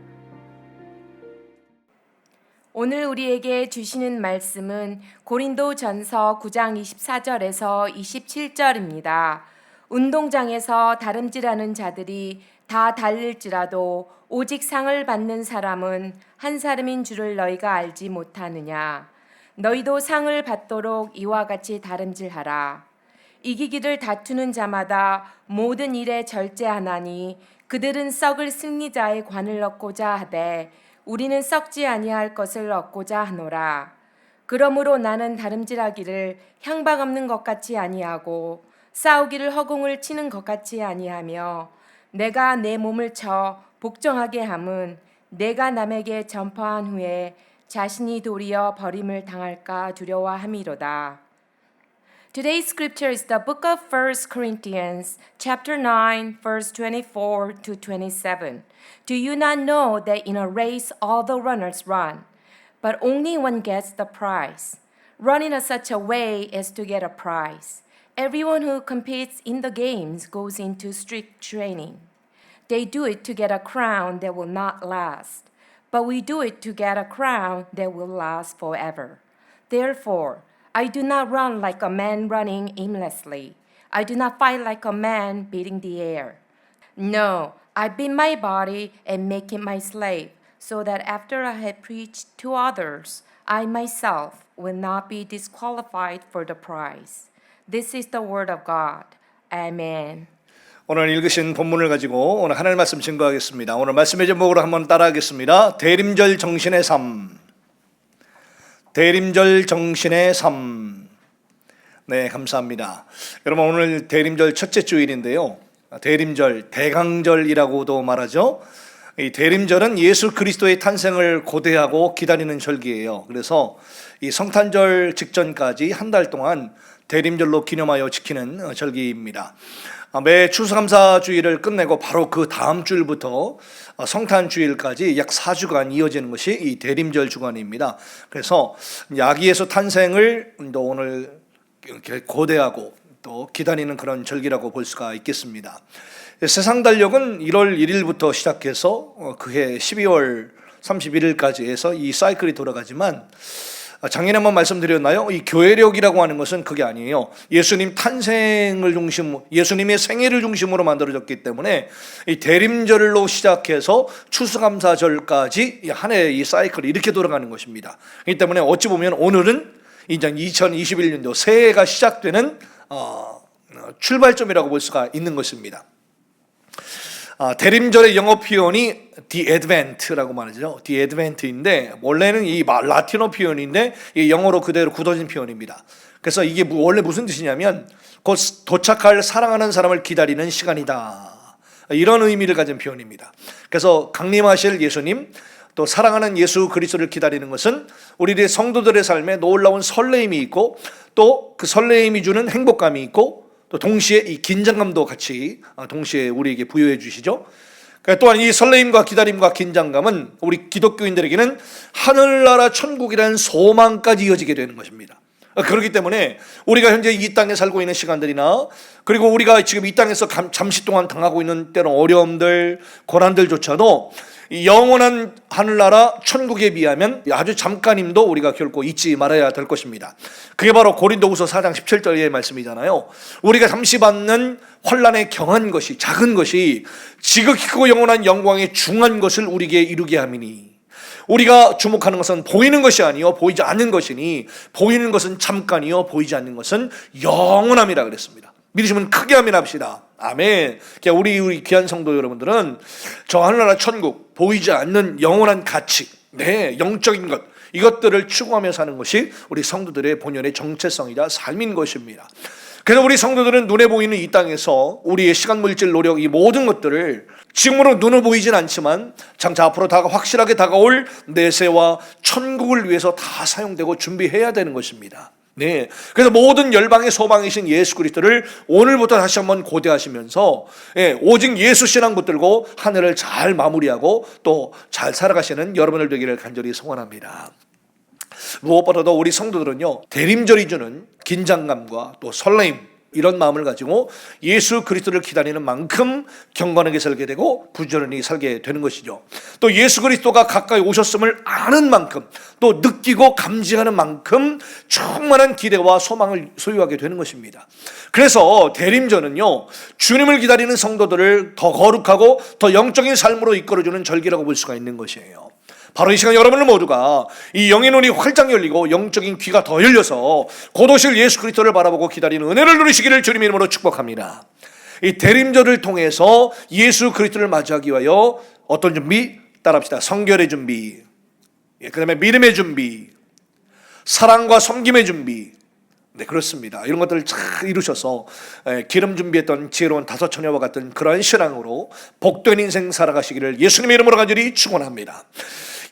오늘 우리에게 주시는 말씀은 고린도전서 9장 24절에서 27절입니다. 운동장에서 다름질하는 자들이 다 달릴지라도 오직 상을 받는 사람은 한 사람인 줄을 너희가 알지 못하느냐. 너희도 상을 받도록 이와 같이 다름질하라. 이기기를 다투는 자마다 모든 일에 절제하나니 그들은 썩을 승리자의 관을 얻고자 하되 우리는 썩지 아니할 것을 얻고자 하노라. 그러므로 나는 다름질하기를 향방 없는 것 같이 아니하고 싸우기를 허공을 치는 것 같이 아니하며 내가 내 몸을 쳐 복종하게 함은 내가 남에게 전파한 후에 자신이 도리어 버림을 당할까 두려워함이로다. Today's scripture is the book of 1 Corinthians, chapter 9, verse 24 to 27. Do you not know that in a race all the runners run, but only one gets the prize? Run in such a way as to get a prize. Everyone who competes in the games goes into strict training. They do it to get a crown that will not last, but we do it to get a crown that will last forever. Therefore, I do not run like a man running aimlessly. I do not fight like a man beating the air. No, I beat my body and make it my slave, so that after I have preached to others, I myself will not be disqualified for the prize. This is the word of God. Amen. 오늘 읽으신 본문을 가지고 오늘 하나님 말씀 증거하겠습니다. 오늘 말씀의 제목으로 한번 따라하겠습니다. 대림절 정신의 삶. 대림절 정신의 삶. 네, 감사합니다. 여러분, 오늘 대림절 첫째 주일인데요. 대림절, 대강절이라고도 말하죠. 이 대림절은 예수 그리스도의 탄생을 고대하고 기다리는 절기예요. 그래서 이 성탄절 직전까지 한 달 동안 대림절로 기념하여 지키는 절기입니다. 매 추수감사주일을 끝내고 바로 그 다음 주일부터 성탄주일까지 약 4주간 이어지는 것이 이 대림절 주간입니다. 그래서 야기 예수 탄생을 또 오늘 고대하고 또 기다리는 그런 절기라고 볼 수가 있겠습니다. 세상 달력은 1월 1일부터 시작해서 그해 12월 31일까지 해서 이 사이클이 돌아가지만 작년에 한번 말씀드렸나요? 이 교회력이라고 하는 것은 그게 아니에요. 예수님 탄생을 중심으로, 예수님의 생애를 중심으로 만들어졌기 때문에 이 대림절로 시작해서 추수감사절까지 한 해의 이 사이클이 이렇게 돌아가는 것입니다. 그렇기 때문에 어찌 보면 오늘은 이제 2021년도 새해가 시작되는 출발점이라고 볼 수가 있는 것입니다. 대림절의 영어 표현이 The Advent라고 말하죠. The Advent인데 원래는 이 라틴어 표현인데 이 영어로 그대로 굳어진 표현입니다. 그래서 이게 원래 무슨 뜻이냐면 곧 도착할 사랑하는 사람을 기다리는 시간이다. 이런 의미를 가진 표현입니다. 그래서 강림하실 예수님, 또 사랑하는 예수 그리스도를 기다리는 것은 우리의 성도들의 삶에 놀라운 설레임이 있고 또 그 설레임이 주는 행복감이 있고 또 동시에 이 긴장감도 같이 동시에 우리에게 부여해 주시죠. 또한 이 설레임과 기다림과 긴장감은 우리 기독교인들에게는 하늘나라 천국이라는 소망까지 이어지게 되는 것입니다. 그렇기 때문에 우리가 현재 이 땅에 살고 있는 시간들이나 그리고 우리가 지금 이 땅에서 잠시 동안 당하고 있는 때론 어려움들, 고난들조차도 이 영원한 하늘나라 천국에 비하면 아주 잠깐임도 우리가 결코 잊지 말아야 될 것입니다. 그게 바로 고린도후서 4장 17절의 말씀이잖아요. 우리가 잠시 받는 환난에 경한 것이, 작은 것이 지극히 크고 영원한 영광의 중한 것을 우리에게 이루게 함이니, 우리가 주목하는 것은 보이는 것이 아니요 보이지 않는 것이니, 보이는 것은 잠깐이요 보이지 않는 것은 영원함이라 그랬습니다. 믿으시면 크게 아멘합시다. 아멘. 우리 귀한 성도 여러분들은 저 하늘나라 천국, 보이지 않는 영원한 가치, 영적인 것, 이것들을 추구하며 사는 것이 우리 성도들의 본연의 정체성이자 삶인 것입니다. 그래서 우리 성도들은 눈에 보이는 이 땅에서 우리의 시간, 물질, 노력, 이 모든 것들을 지금으로 눈에 보이진 않지만 장차 앞으로 확실하게 다가올 내세와 천국을 위해서 다 사용되고 준비해야 되는 것입니다. 그래서 모든 열방의 소망이신 예수 그리스도를 오늘부터 다시 한번 고대하시면서 오직 예수 신앙 붙들고 한 해를 잘 마무리하고 또 잘 살아가시는 여러분들 되기를 간절히 소원합니다. 무엇보다도 우리 성도들은요, 대림절이 주는 긴장감과 또 설레임, 이런 마음을 가지고 예수 그리스도를 기다리는 만큼 경건하게 살게 되고 부지런히 살게 되는 것이죠. 또 예수 그리스도가 가까이 오셨음을 아는 만큼, 또 느끼고 감지하는 만큼 충만한 기대와 소망을 소유하게 되는 것입니다. 그래서 대림절은요, 주님을 기다리는 성도들을 더 거룩하고 더 영적인 삶으로 이끌어주는 절기라고 볼 수가 있는 것이에요. 바로 이 시간 여러분들 모두가 이 영의 눈이 활짝 열리고 영적인 귀가 더 열려서 곧 오실 예수 그리스도를 바라보고 기다리는 은혜를 누리시기를 주님의 이름으로 축복합니다. 이 대림절을 통해서 예수 그리스도를 맞이하기 위하여 어떤 준비? 따라합시다. 성결의 준비, 그 다음에 믿음의 준비, 사랑과 섬김의 준비. 그렇습니다. 이런 것들을 잘 이루셔서 기름 준비했던 지혜로운 다섯 처녀와 같은 그러한 신앙으로 복된 인생 살아가시기를 예수님의 이름으로 간절히 축원합니다.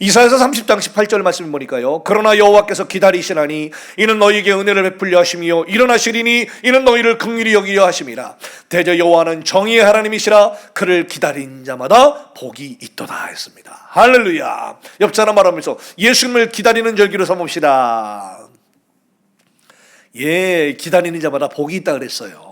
이사야서 30장 18절 말씀을 보니까요, 그러나 여호와께서 기다리시나니 이는 너희에게 은혜를 베풀려 하시며 일어나시리니 이는 너희를 긍휼히 여기려 하심이라. 대저 여호와는 정의의 하나님이시라. 그를 기다린 자마다 복이 있도다 했습니다. 할렐루야. 옆 사람 말하면서 예수님을 기다리는 절기로 삼읍시다. 기다리는 자마다 복이 있다 그랬어요.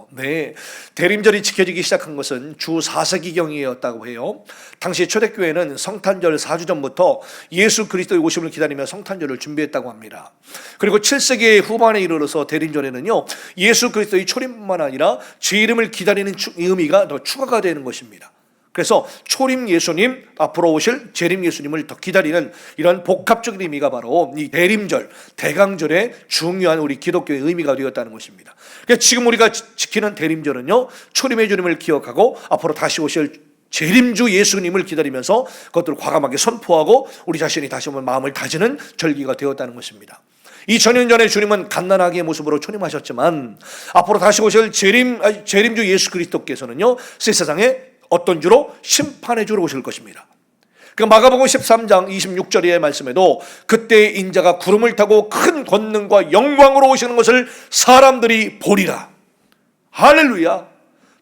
대림절이 지켜지기 시작한 것은 주 4세기경이었다고 해요. 당시 초대교회는 성탄절 4주 전부터 예수 그리스도의 오심을 기다리며 성탄절을 준비했다고 합니다. 그리고 7세기 후반에 이르러서 대림절에는요, 예수 그리스도의 초림뿐만 아니라 제 이름을 기다리는 의미가 더 추가가 되는 것입니다. 그래서 초림 예수님, 앞으로 오실 재림 예수님을 더 기다리는 이런 복합적인 의미가 바로 이 대림절, 대강절의 중요한 우리 기독교의 의미가 되었다는 것입니다. 그러니까 지금 우리가 지키는 대림절은요, 초림의 주님을 기억하고 앞으로 다시 오실 재림주 예수님을 기다리면서 그것들을 과감하게 선포하고 우리 자신이 다시 한번 마음을 다지는 절기가 되었다는 것입니다. 2000년 전에 주님은 갓난아기의 모습으로 초림하셨지만 앞으로 다시 오실 재림주 예수 그리스도께서는요, 세상에 어떤 주로? 심판의 주로 오실 것입니다. 그 마가복음 13장 26절의 말씀에도 그때의 인자가 구름을 타고 큰 권능과 영광으로 오시는 것을 사람들이 보리라. 할렐루야.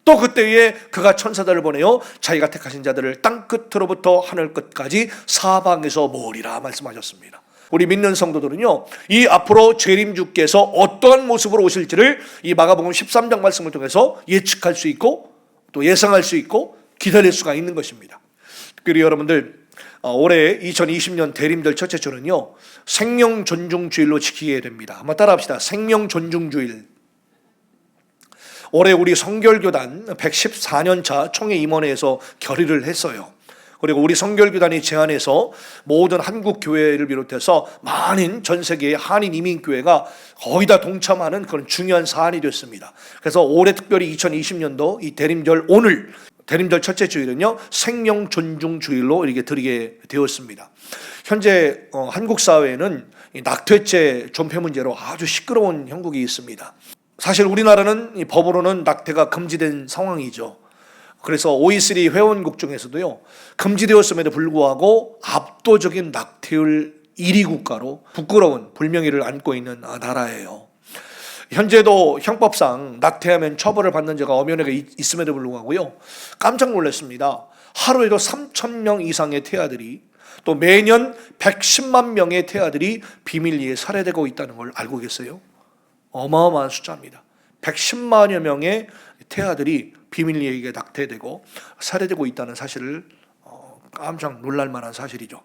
또 그때에 그가 천사들을 보내어 자기가 택하신 자들을 땅 끝으로부터 하늘 끝까지 사방에서 모으리라 말씀하셨습니다. 우리 믿는 성도들은요, 이 앞으로 재림주께서 어떠한 모습으로 오실지를 이 마가복음 13장 말씀을 통해서 예측할 수 있고 또 예상할 수 있고 기다릴 수가 있는 것입니다. 그리고 여러분들, 올해 2020년 대림절 첫째 주는요, 생명 존중주일로 지키게 됩니다. 한번 따라합시다. 생명 존중주일. 올해 우리 성결교단 114년차 총회 임원회에서 결의를 했어요. 그리고 우리 성결교단이 제안해서 모든 한국 교회를 비롯해서 많은 전 세계의 한인 이민교회가 거의 다 동참하는 그런 중요한 사안이 됐습니다. 그래서 올해 특별히 2020년도 이 대림절 오늘 대림절 첫째 주일은요, 생명 존중 주일로 이렇게 드리게 되었습니다. 현재 한국 사회에는 이 낙태죄 존폐 문제로 아주 시끄러운 형국이 있습니다. 사실 우리나라는 이 법으로는 낙태가 금지된 상황이죠. 그래서 OECD 회원국 중에서도요, 금지되었음에도 불구하고 압도적인 낙태율 1위 국가로 부끄러운 불명예를 안고 있는 나라예요. 현재도 형법상 낙태하면 처벌을 받는 죄가 엄연하게 있음에도 불구하고요, 깜짝 놀랐습니다. 하루에도 3,000명 이상의 태아들이, 또 매년 110만 명의 태아들이 비밀리에 살해되고 있다는 걸 알고 계세요? 어마어마한 숫자입니다. 110만여 명의 태아들이 비밀리에 낙태되고 살해되고 있다는 사실을 깜짝 놀랄 만한 사실이죠.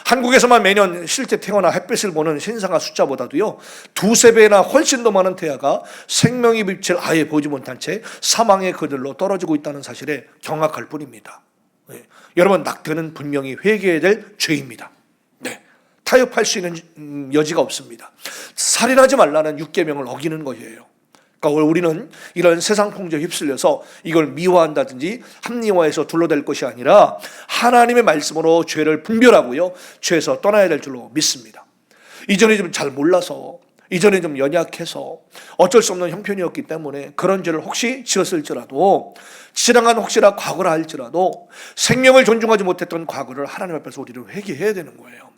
한국에서만 매년 실제 태어나 햇빛을 보는 신생아 숫자보다도요, 2~3배나 훨씬 더 많은 태아가 생명의 빛을 아예 보지 못한 채 사망의 그늘로 떨어지고 있다는 사실에 경악할 뿐입니다. 네. 여러분, 낙태는 분명히 회개해야 될 죄입니다. 네. 타협할 수 있는 여지가 없습니다. 살인하지 말라는 6계명을 어기는 것이에요. 그러니까 우리는 이런 세상 풍조에 휩쓸려서 이걸 미화한다든지 합리화해서 둘러댈 것이 아니라 하나님의 말씀으로 죄를 분별하고요, 죄에서 떠나야 될 줄로 믿습니다. 이전에 좀 잘 몰라서, 이전에 좀 연약해서 어쩔 수 없는 형편이었기 때문에 그런 죄를 혹시 지었을지라도, 지나간 혹시나 과거라 할지라도 생명을 존중하지 못했던 과거를 하나님 앞에서 우리는 회개해야 되는 거예요.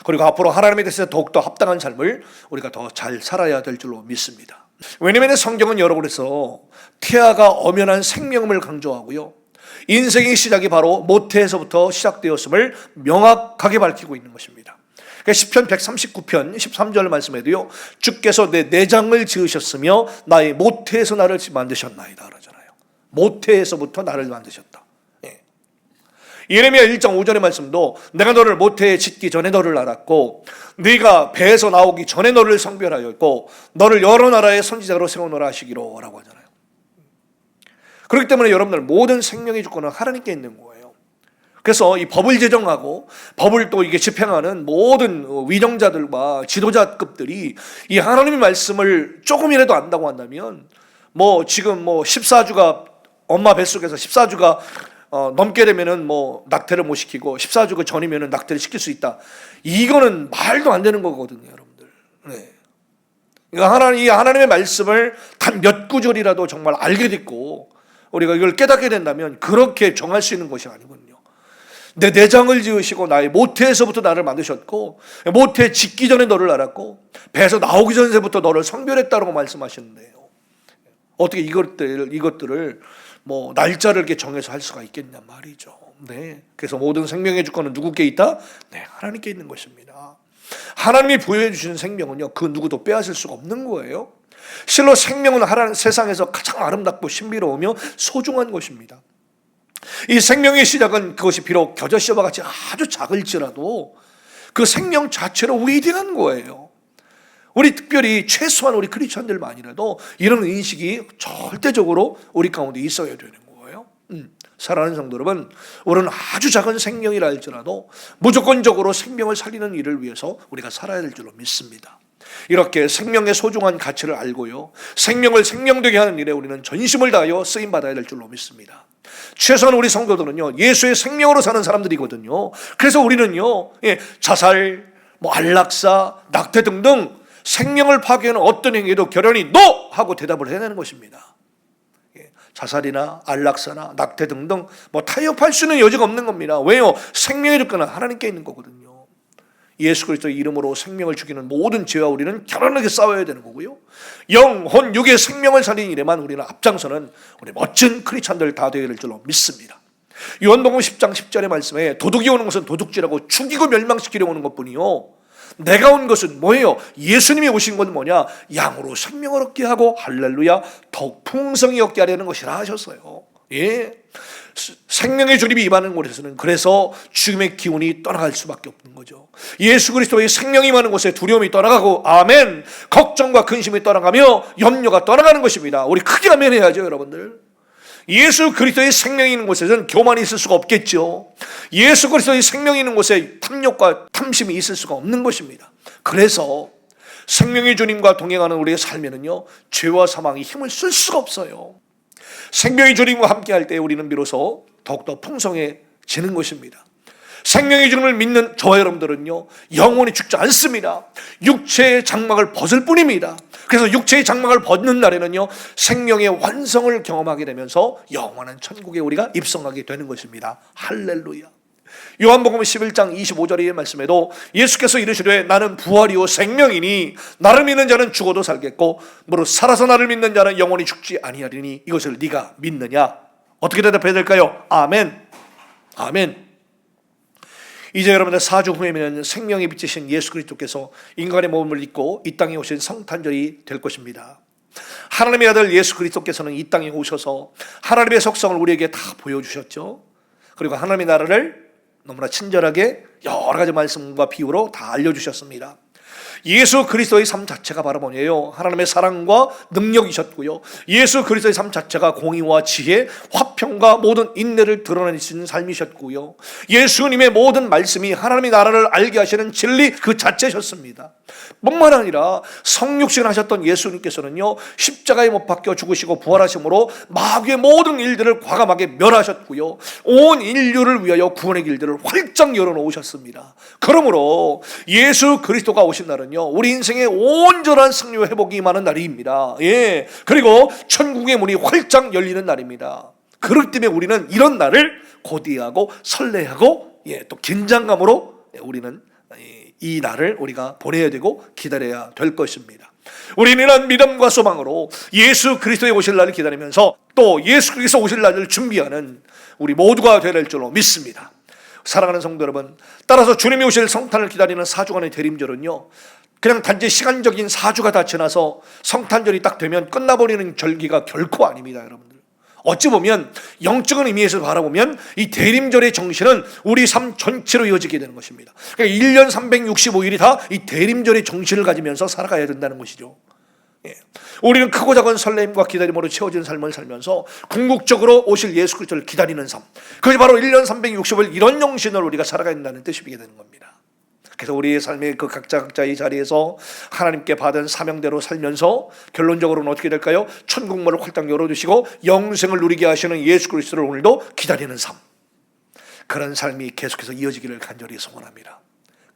그리고 앞으로 하나님에 대해서 더욱더 합당한 삶을 우리가 더 잘 살아야 될 줄로 믿습니다. 왜냐하면 성경은 여러 곳에서 태아가 엄연한 생명을 강조하고요, 인생의 시작이 바로 모태에서부터 시작되었음을 명확하게 밝히고 있는 것입니다. 그러니까 시편 139편 13절 말씀에도요, 주께서 내 내장을 지으셨으며 나의 모태에서 나를 만드셨나이다 그러잖아요. 모태에서부터 나를 만드셨다. 예레미야 1장 5절의 말씀도 내가 너를 모태에 짓기 전에 너를 알았고 네가 배에서 나오기 전에 너를 성별하였고 너를 여러 나라의 선지자로 세우노라 하시기로 라고 하잖아요. 그렇기 때문에 여러분들, 모든 생명의 주권은 하나님께 있는 거예요. 그래서 이 법을 제정하고 법을 또 이게 집행하는 모든 위정자들과 지도자급들이 이 하나님의 말씀을 조금이라도 안다고 한다면, 지금 14주가 엄마 뱃속에서 14주가 넘게 되면은 낙태를 못 시키고 14주 전이면은 낙태를 시킬 수 있다. 이거는 말도 안 되는 거거든요, 여러분들. 네. 하나님의 말씀을 단 몇 구절이라도 정말 알게 됐고 우리가 이걸 깨닫게 된다면 그렇게 정할 수 있는 것이 아니군요. 내 내장을 지으시고 나의 모태에서부터 나를 만드셨고 모태 짓기 전에 너를 알았고 배에서 나오기 전에부터 너를 성별했다고 말씀하시는데요. 어떻게 이것들을 날짜를 이렇게 정해서 할 수가 있겠냐 말이죠. 네. 그래서 모든 생명의 주권은 누구께 있다? 네, 하나님께 있는 것입니다. 하나님이 부여해 주시는 생명은요, 그 누구도 빼앗을 수가 없는 거예요. 실로 생명은 세상에서 가장 아름답고 신비로우며 소중한 것입니다. 이 생명의 시작은 그것이 비록 겨자씨와 같이 아주 작을지라도 그 생명 자체로 위대한 거예요. 우리 특별히 최소한 우리 크리스천들만이라도 이런 인식이 절대적으로 우리 가운데 있어야 되는 거예요. 사랑하는 성도 여러분, 우리는 아주 작은 생명이라 할지라도 무조건적으로 생명을 살리는 일을 위해서 우리가 살아야 될 줄로 믿습니다. 이렇게 생명의 소중한 가치를 알고요, 생명을 생명되게 하는 일에 우리는 전심을 다하여 쓰임받아야 될 줄로 믿습니다. 최소한 우리 성도들은요, 예수의 생명으로 사는 사람들이거든요. 그래서 우리는요, 자살, 안락사, 낙태 등등 생명을 파괴하는 어떤 행위에도 결연히 NO! 하고 대답을 해야 되는 것입니다. 자살이나 안락사나 낙태 등등 타협할 수 있는 여지가 없는 겁니다. 왜요? 생명의 주권은 하나님께 있는 거거든요. 예수 그리스도의 이름으로 생명을 죽이는 모든 죄와 우리는 결연하게 싸워야 되는 거고요, 영혼, 육의 생명을 살리는 일에만 우리는 앞장서는 우리 멋진 크리스천들 다 되어야 될 줄로 믿습니다. 요한복음 10장 10절의 말씀에 도둑이 오는 것은 도둑질하고 죽이고 멸망시키려 오는 것뿐이요, 내가 온 것은 뭐예요? 예수님이 오신 건 뭐냐? 양으로 생명을 얻게 하고 할렐루야 더욱 풍성히 얻게 하려는 것이라 하셨어요. 생명의 주님이 임하는 곳에서는 그래서 죽음의 기운이 떠나갈 수밖에 없는 거죠. 예수 그리스도의 생명이 임하는 곳에 두려움이 떠나가고, 아멘, 걱정과 근심이 떠나가며 염려가 떠나가는 것입니다. 우리 크게 아멘 해야죠, 여러분들. 예수 그리스도의 생명이 있는 곳에서는 교만이 있을 수가 없겠죠. 예수 그리스도의 생명이 있는 곳에 탐욕과 탐심이 있을 수가 없는 것입니다. 그래서 생명의 주님과 동행하는 우리의 삶에는요, 죄와 사망이 힘을 쓸 수가 없어요. 생명의 주님과 함께 할 때 우리는 비로소 더욱더 풍성해지는 것입니다. 생명의 주님을 믿는 저와 여러분들은요, 영원히 죽지 않습니다. 육체의 장막을 벗을 뿐입니다. 그래서 육체의 장막을 벗는 날에는요, 생명의 완성을 경험하게 되면서 영원한 천국에 우리가 입성하게 되는 것입니다. 할렐루야. 요한복음 11장 25절의 말씀에도 예수께서 이르시되 나는 부활이요 생명이니 나를 믿는 자는 죽어도 살겠고 무릇 살아서 나를 믿는 자는 영원히 죽지 아니하리니 이것을 네가 믿느냐? 어떻게 대답해야 될까요? 아멘. 아멘. 이제 여러분들 4주 후에는 생명의 빛이신 예수 그리스도께서 인간의 몸을 입고 이 땅에 오신 성탄절이 될 것입니다. 하나님의 아들 예수 그리스도께서는 이 땅에 오셔서 하나님의 속성을 우리에게 다 보여주셨죠. 그리고 하나님의 나라를 너무나 친절하게 여러 가지 말씀과 비유로 다 알려주셨습니다. 예수 그리스도의 삶 자체가 바로 뭐냐요? 하나님의 사랑과 능력이셨고요. 예수 그리스도의 삶 자체가 공의와 지혜, 화평과 모든 인내를 드러내시는 삶이셨고요. 예수님의 모든 말씀이 하나님의 나라를 알게 하시는 진리 그 자체셨습니다. 뿐만 아니라 성육신 하셨던 예수님께서는요, 십자가에 못 박혀 죽으시고 부활하심으로 마귀의 모든 일들을 과감하게 멸하셨고요, 온 인류를 위하여 구원의 길들을 활짝 열어놓으셨습니다. 그러므로 예수 그리스도가 오신 날은 우리 인생의 온전한 승리와 회복이 임하는 날입니다. 예. 그리고 천국의 문이 활짝 열리는 날입니다. 그렇기 때문에 우리는 이런 날을 고대하고 설레하고 또 긴장감으로 우리는 이 날을 우리가 보내야 되고 기다려야 될 것입니다. 우리는 이런 믿음과 소망으로 예수 그리스도의 오실 날을 기다리면서 또 예수 그리스도 오실 날을 준비하는 우리 모두가 되야 될 줄로 믿습니다. 사랑하는 성도 여러분, 따라서 주님이 오실 성탄을 기다리는 4주간의 대림절은요, 그냥 단지 시간적인 4주가 다 지나서 성탄절이 딱 되면 끝나버리는 절기가 결코 아닙니다. 여러분들, 어찌 보면 영적인 의미에서 바라보면 이 대림절의 정신은 우리 삶 전체로 이어지게 되는 것입니다. 그러니까 1년 365일이 다 이 대림절의 정신을 가지면서 살아가야 된다는 것이죠. 우리는 크고 작은 설렘과 기다림으로 채워진 삶을 살면서 궁극적으로 오실 예수 그리스도를 기다리는 삶, 그것이 바로 1년 360일 이런 정신을 우리가 살아가야 된다는 뜻이게 되는 겁니다. 그래서 우리의 삶의 그 각자의 자리에서 하나님께 받은 사명대로 살면서 결론적으로는 어떻게 될까요? 천국문을 활짝 열어주시고 영생을 누리게 하시는 예수 그리스도를 오늘도 기다리는 삶, 그런 삶이 계속해서 이어지기를 간절히 소원합니다.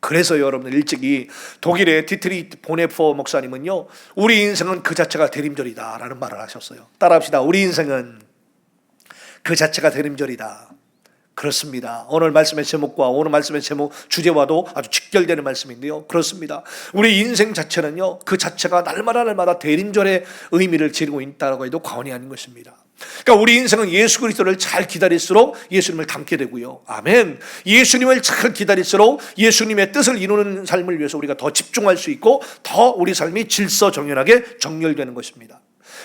그래서 여러분들 일찍이 독일의 디트리히 보네포 목사님은요, 우리 인생은 그 자체가 대림절이다 라는 말을 하셨어요. 따라합시다. 우리 인생은 그 자체가 대림절이다. 그렇습니다. 오늘 말씀의 제목과 오늘 말씀의 제목 주제와도 아주 직결되는 말씀인데요, 그렇습니다. 우리 인생 자체는요, 그 자체가 날마다 대림절의 의미를 지니고 있다고 해도 과언이 아닌 것입니다. 그러니까 우리 인생은 예수 그리스도를 잘 기다릴수록 예수님을 닮게 되고요. 아멘. 예수님을 잘 기다릴수록 예수님의 뜻을 이루는 삶을 위해서 우리가 더 집중할 수 있고 더 우리 삶이 질서정연하게 정렬되는 것입니다.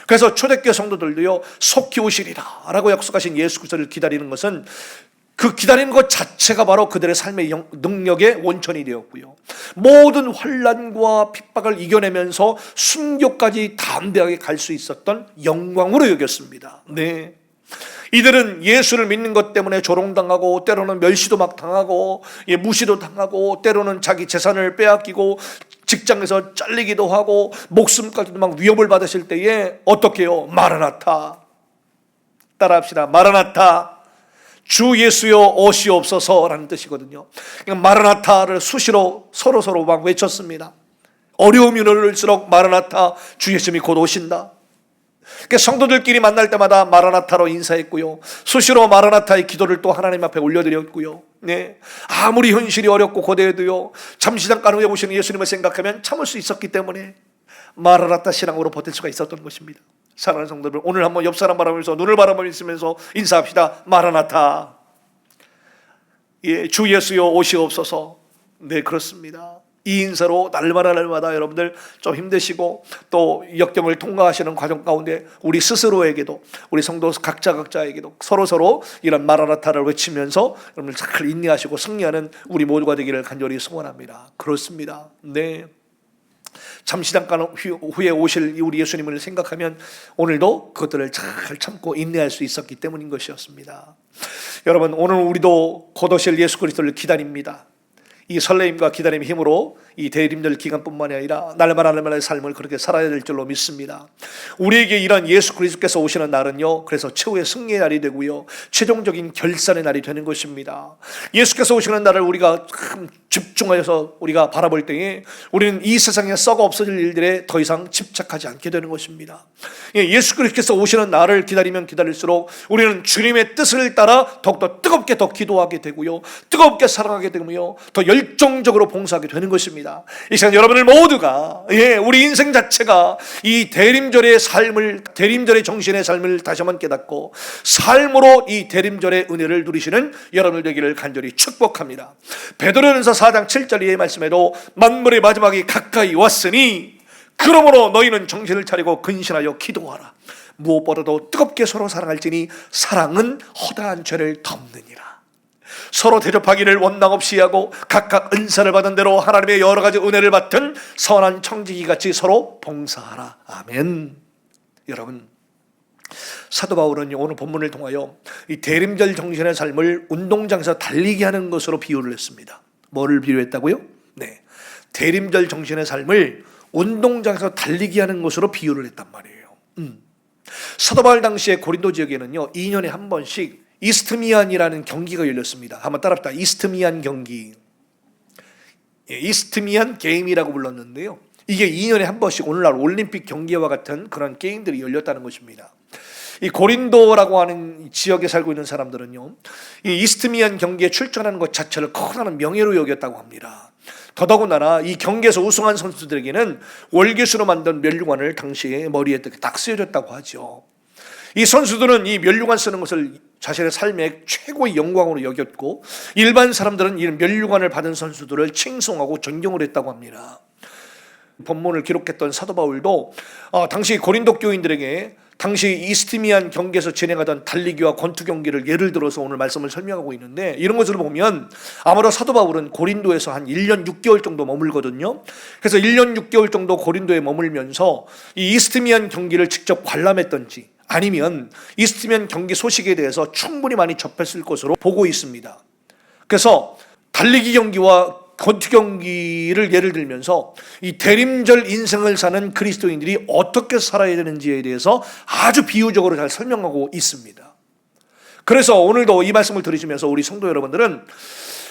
그래서 초대교회 성도들도요, 속히 오시리라 라고 약속하신 예수 그리스도를 기다리는 것은 그 기다리는 것 자체가 바로 그들의 삶의 능력의 원천이 되었고요, 모든 환난과 핍박을 이겨내면서 순교까지 담대하게 갈 수 있었던 영광으로 여겼습니다. 네. 이들은 예수를 믿는 것 때문에 조롱당하고 때로는 멸시도 막 당하고 무시도 당하고 때로는 자기 재산을 빼앗기고 직장에서 잘리기도 하고 목숨까지도 막 위협을 받으실 때에 어떻게 해요? 마라나타. 따라합시다. 마라나타. 주 예수여 오시옵소서라는 뜻이거든요. 마라나타를 수시로 서로 막 외쳤습니다. 어려움이 늘을수록 마라나타, 주 예수님이 곧 오신다. 성도들끼리 만날 때마다 마라나타로 인사했고요, 수시로 마라나타의 기도를 또 하나님 앞에 올려드렸고요. 네. 아무리 현실이 어렵고 고대해도요, 잠시 잠깐 후에 오시는 예수님을 생각하면 참을 수 있었기 때문에 마라나타 신앙으로 버틸 수가 있었던 것입니다. 사랑하는 성도들, 오늘 한번 옆 사람 바라보면서 눈을 바라보면서 인사합시다. 마라나타. 예, 주 예수여 오시옵소서. 네, 그렇습니다. 이 인사로 날마다 여러분들 좀 힘드시고 또 역경을 통과하시는 과정 가운데 우리 스스로에게도, 우리 성도 각자에게도 서로 이런 마라나타를 외치면서 여러분들 잘 인내하시고 승리하는 우리 모두가 되기를 간절히 소원합니다. 그렇습니다. 네. 잠시 잠깐 후에 오실 우리 예수님을 생각하면 오늘도 그것들을 잘 참고 인내할 수 있었기 때문인 것이었습니다. 여러분, 오늘 우리도 곧 오실 예수 그리스도를 기다립니다. 이 설레임과 기다림의 힘으로 이 대림절 기간뿐만이 아니라 날마다의 삶을 그렇게 살아야 될 줄로 믿습니다. 우리에게 이런 예수 그리스도께서 오시는 날은요, 그래서 최후의 승리의 날이 되고요, 최종적인 결산의 날이 되는 것입니다. 예수께서 오시는 날을 우리가 참 집중하여서 우리가 바라볼 때에 우리는 이 세상에 썩어 없어질 일들에 더 이상 집착하지 않게 되는 것입니다. 예수 그리스도께서 오시는 날을 기다리면 기다릴수록 우리는 주님의 뜻을 따라 더욱더 뜨겁게 더 기도하게 되고요, 뜨겁게 사랑하게 되고요, 더 열정적으로 봉사하게 되는 것입니다. 이 시간 여러분들 모두가 우리 인생 자체가 이 대림절의 삶을, 대림절의 정신의 삶을 다시 한번 깨닫고 삶으로 이 대림절의 은혜를 누리시는 여러분들 되기를 간절히 축복합니다. 베드로전서 4장 7절의 말씀에도 만물의 마지막이 가까이 왔으니 그러므로 너희는 정신을 차리고 근신하여 기도하라. 무엇보다도 뜨겁게 서로 사랑할지니 사랑은 허다한 죄를 덮느니라. 서로 대접하기를 원망 없이 하고 각각 은사를 받은 대로 하나님의 여러 가지 은혜를 받은 선한 청지기 같이 서로 봉사하라. 아멘. 여러분, 사도 바울은 오늘 본문을 통하여 이 대림절 정신의 삶을 운동장에서 달리게 하는 것으로 비유를 했습니다. 뭐를 비유했다고요? 네, 대림절 정신의 삶을 운동장에서 달리게 하는 것으로 비유를 했단 말이에요. 사도 바울 당시에 고린도 지역에는요 2년에 한 번씩 이스트미안이라는 경기가 열렸습니다. 한번 따라합시다. 이스트미안 경기. 이스트미안 게임이라고 불렀는데요, 이게 2년에 한 번씩 오늘날 올림픽 경기와 같은 그런 게임들이 열렸다는 것입니다. 이 고린도라고 하는 지역에 살고 있는 사람들은요, 이 이스트미안 경기에 출전하는 것 자체를 커다란 명예로 여겼다고 합니다. 더더군다나 이 경기에서 우승한 선수들에게는 월계수로 만든 면류관을 당시에 머리에 딱 쓰여졌다고 하죠. 이 선수들은 이 면류관 쓰는 것을 자신의 삶의 최고의 영광으로 여겼고, 일반 사람들은 이 면류관을 받은 선수들을 칭송하고 존경을 했다고 합니다. 본문을 기록했던 사도 바울도 당시 고린도 교인들에게 당시 이스트미안 경기에서 진행하던 달리기와 권투 경기를 예를 들어서 오늘 말씀을 설명하고 있는데, 이런 것을 보면 아마도 사도 바울은 고린도에서 한 1년 6개월 정도 머물거든요. 그래서 1년 6개월 정도 고린도에 머물면서 이 이스트미안 경기를 직접 관람했던지 아니면 이스트미안 경기 소식에 대해서 충분히 많이 접했을 것으로 보고 있습니다. 그래서 달리기 경기와 권투 경기를 예를 들면서 이 대림절 인생을 사는 그리스도인들이 어떻게 살아야 되는지에 대해서 아주 비유적으로 잘 설명하고 있습니다. 그래서 오늘도 이 말씀을 들으시면서 우리 성도 여러분들은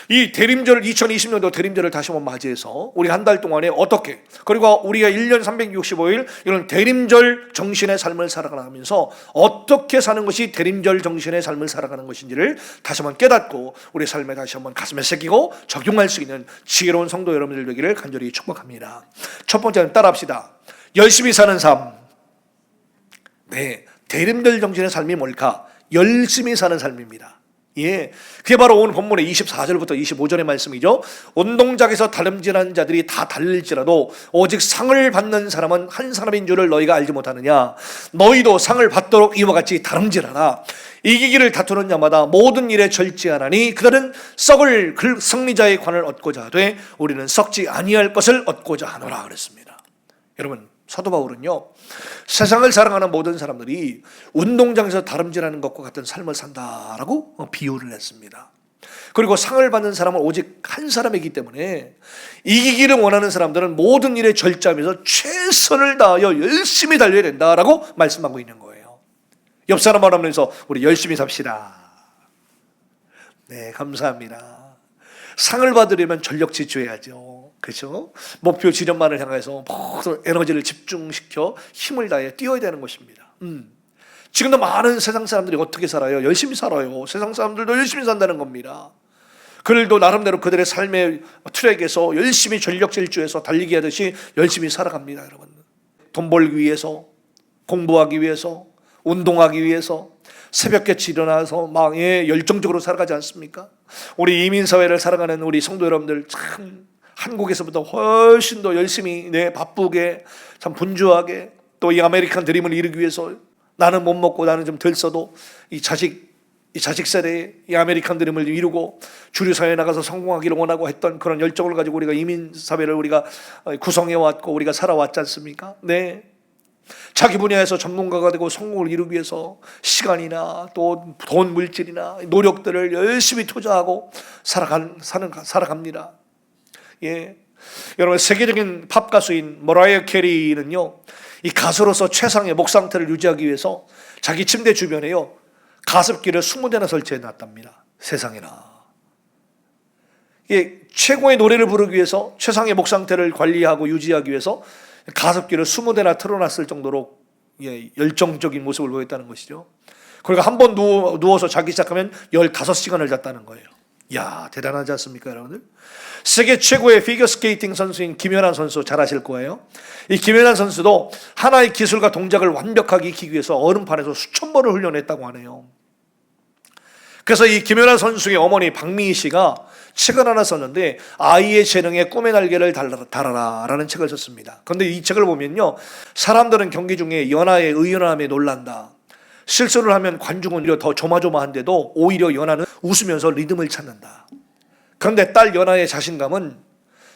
이 대림절, 2020년도 대림절을 다시 한번 맞이해서 우리 한 달 동안에 어떻게, 그리고 우리가 1년 365일 이런 대림절 정신의 삶을 살아가면서 어떻게 사는 것이 대림절 정신의 삶을 살아가는 것인지를 다시 한번 깨닫고 우리 삶에 다시 한번 가슴에 새기고 적용할 수 있는 지혜로운 성도 여러분들 되기를 간절히 축복합니다. 첫 번째는 따라합시다. 열심히 사는 삶. 네, 대림절 정신의 삶이 뭘까? 열심히 사는 삶입니다. 그게 바로 오늘 본문의 24절부터 25절의 말씀이죠. 운동장에서 다름질하는 자들이 다 달릴지라도 오직 상을 받는 사람은 한 사람인 줄을 너희가 알지 못하느냐. 너희도 상을 받도록 이와 같이 다름질하라. 이기기를 다투는 자마다 모든 일에 절제하나니 그들은 썩을 승리자의 관을 얻고자 하되 우리는 썩지 아니할 것을 얻고자 하노라 그랬습니다. 여러분, 사도 바울은요, 세상을 사랑하는 모든 사람들이 운동장에서 다름질하는 것과 같은 삶을 산다라고 비유를 했습니다. 그리고 상을 받는 사람은 오직 한 사람이기 때문에 이기기를 원하는 사람들은 모든 일에 절제하면서 최선을 다하여 열심히 달려야 된다라고 말씀하고 있는 거예요. 옆 사람 말하면서 우리 열심히 삽시다. 네, 감사합니다. 상을 받으려면 전력 질주해야죠. 그렇죠? 목표 지점만을 향해서 모든 에너지를 집중시켜 힘을 다해 뛰어야 되는 것입니다. 지금도 많은 세상 사람들이 어떻게 살아요? 열심히 살아요. 세상 사람들도 열심히 산다는 겁니다. 그들도 나름대로 그들의 삶의 트랙에서 열심히 전력 질주해서 달리기 하듯이 열심히 살아갑니다. 여러분, 돈 벌기 위해서, 공부하기 위해서, 운동하기 위해서 새벽같이 일어나서 막 열정적으로 살아가지 않습니까? 우리 이민사회를 살아가는 우리 성도 여러분들, 참 한국에서보다 훨씬 더 열심히 바쁘게 참 분주하게 또 이 아메리칸 드림을 이루기 위해서 나는 못 먹고 나는 좀 덜 써도 이 자식 세대에 이 아메리칸 드림을 이루고 주류사회에 나가서 성공하기를 원하고 했던 그런 열정을 가지고 우리가 이민사회를 우리가 구성해왔고 우리가 살아왔지 않습니까? 네. 자기 분야에서 전문가가 되고 성공을 이루기 위해서 시간이나 또 돈, 물질이나 노력들을 열심히 투자하고 살아갑니다. 여러분, 세계적인 팝 가수인 머라이어 캐리는요, 이 가수로서 최상의 목 상태를 유지하기 위해서 자기 침대 주변에요 가습기를 20대나 설치해 놨답니다. 세상에나. 최고의 노래를 부르기 위해서 최상의 목 상태를 관리하고 유지하기 위해서 가습기를 20대나 틀어놨을 정도로 열정적인 모습을 보였다는 것이죠. 그러니까 한 번 누워서 자기 시작하면 15시간을 잤다는 거예요. 이야, 대단하지 않습니까, 여러분들? 세계 최고의 피겨스케이팅 선수인 김연아 선수 잘 아실 거예요. 이 김연아 선수도 하나의 기술과 동작을 완벽하게 익히기 위해서 얼음판에서 수천 번을 훈련했다고 하네요. 그래서 이 김연아 선수의 어머니 박미희 씨가 책을 하나 썼는데 아이의 재능에 꿈의 날개를 달아라 라는 책을 썼습니다. 그런데 이 책을 보면요, 사람들은 경기 중에 연아의 의연함에 놀란다. 실수를 하면 관중은 오히려 더 조마조마한데도 오히려 연아는 웃으면서 리듬을 찾는다. 그런데 딸 연아의 자신감은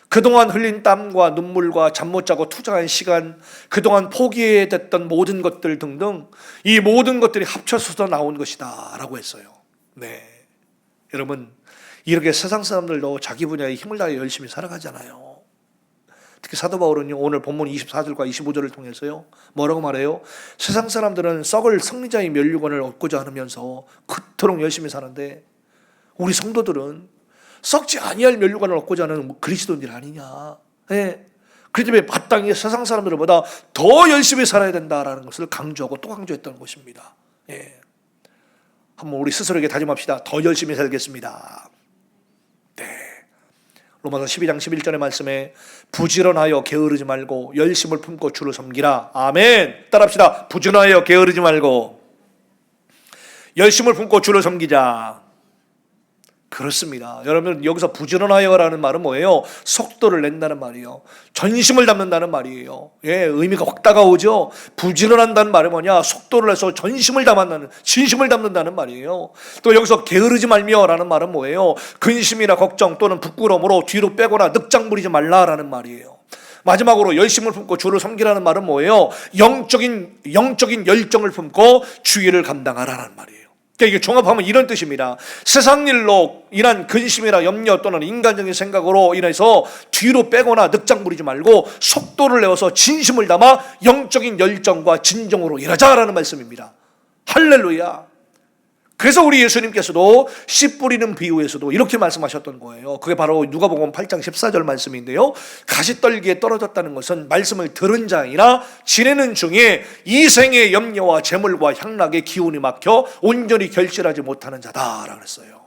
그동안 흘린 땀과 눈물과 잠 못 자고 투자한 시간, 그동안 포기했던 모든 것들 등등 이 모든 것들이 합쳐서 나온 것이다 라고 했어요. 네, 여러분, 이렇게 세상 사람들도 자기 분야에 힘을 다해 열심히 살아가잖아요. 특히 사도 바울은요, 오늘 본문 24절과 25절을 통해서요, 뭐라고 말해요? 세상 사람들은 썩을 승리자의 면류관을 얻고자 하면서 그토록 열심히 사는데 우리 성도들은 썩지 아니할 면류관을 얻고자 하는 그리스도인들 아니냐. 네. 그렇기 때문에 마땅히 세상 사람들보다 더 열심히 살아야 된다라는 것을 강조하고 또 강조했던 것입니다. 예. 한번 우리 스스로에게 다짐합시다. 더 열심히 살겠습니다. 네. 로마서 12장 11절의 말씀에 부지런하여 게으르지 말고 열심을 품고 주를 섬기라. 아멘. 따라합시다. 부지런하여 게으르지 말고 열심을 품고 주를 섬기자. 그렇습니다. 여러분, 여기서 부지런하여라는 말은 뭐예요? 속도를 낸다는 말이에요. 전심을 담는다는 말이에요. 예, 의미가 확 다가오죠. 부지런한다는 말은 뭐냐? 속도를 내서 전심을 담았다는, 진심을 담는다는 말이에요. 또 여기서 게으르지 말며라는 말은 뭐예요? 근심이나 걱정 또는 부끄러움으로 뒤로 빼거나 늑장 부리지 말라라는 말이에요. 마지막으로 열심을 품고 주를 섬기라는 말은 뭐예요? 영적인 열정을 품고 주의를 감당하라는 말이에요. 이게 종합하면 이런 뜻입니다. 세상 일로 인한 근심이나 염려 또는 인간적인 생각으로 인해서 뒤로 빼거나 늑장 부리지 말고 속도를 내어서 진심을 담아 영적인 열정과 진정으로 일하자라는 말씀입니다. 할렐루야. 그래서 우리 예수님께서도 씨 뿌리는 비유에서도 이렇게 말씀하셨던 거예요. 그게 바로 누가복음 8장 14절 말씀인데요, 가시떨기에 떨어졌다는 것은 말씀을 들은 자 아니라 지내는 중에 이 생의 염려와 재물과 향락의 기운이 막혀 온전히 결실하지 못하는 자다라고 했어요.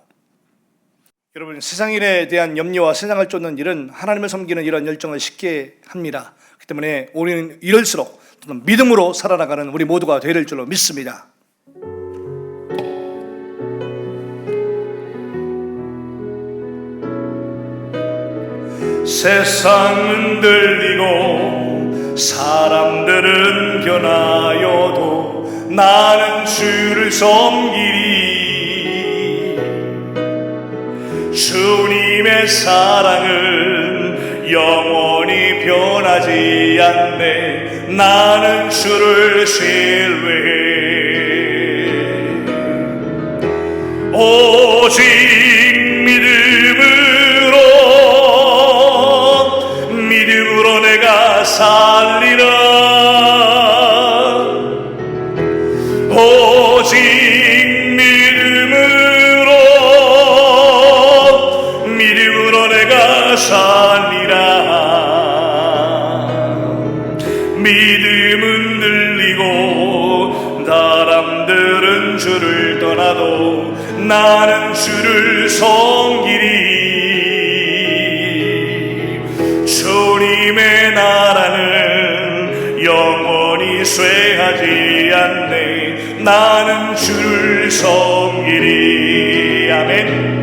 여러분, 세상 일에 대한 염려와 세상을 쫓는 일은 하나님을 섬기는 이런 열정을 쉽게 합니다. 그렇기 때문에 우리는 이럴수록 믿음으로 살아나가는 우리 모두가 될 줄로 믿습니다. 세상은 들리고 사람들은 변하여도 나는 주를 섬기리. 주님의 사랑은 영원히 변하지 않네. 나는 주를 신뢰해. 오직 믿음으로 내가 살리라. 오직 믿음으로 내가 살리라. 믿음은 들리고 사람들은 주를 떠나도 나는 주를 섬기리. 주님의 나라는 영원히 쇠하지 않네. 나는 주를 섬기리. 아멘.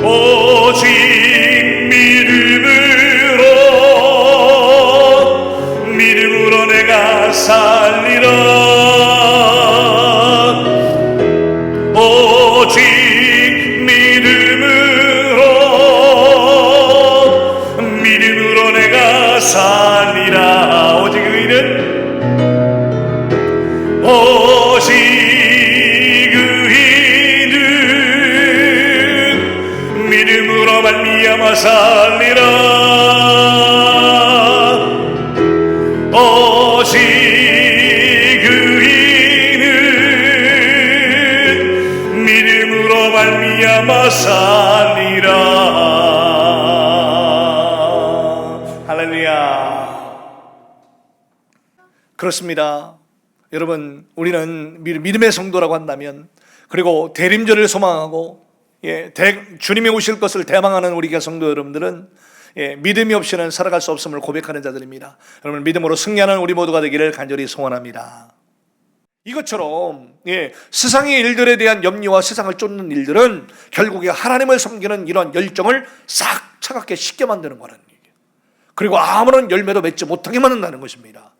오직 믿음으로 내가 살리라. 오직 믿음으로 내가 살리라. 오직 의인은 믿음으로 말미암아 살리라. 오직 의인은 믿음으로 말미암아 살리라. 그렇습니다. 여러분, 우리는 믿음의 성도라고 한다면, 그리고 대림절을 소망하고 주님이 오실 것을 대망하는 우리 성도 여러분들은 믿음이 없이는 살아갈 수 없음을 고백하는 자들입니다. 여러분, 믿음으로 승리하는 우리 모두가 되기를 간절히 소원합니다. 이것처럼 세상의 일들에 대한 염려와 세상을 쫓는 일들은 결국에 하나님을 섬기는 이런 열정을 싹 차갑게 식게 만드는 거라는 얘기예요. 그리고 아무런 열매도 맺지 못하게 만든다는 것입니다.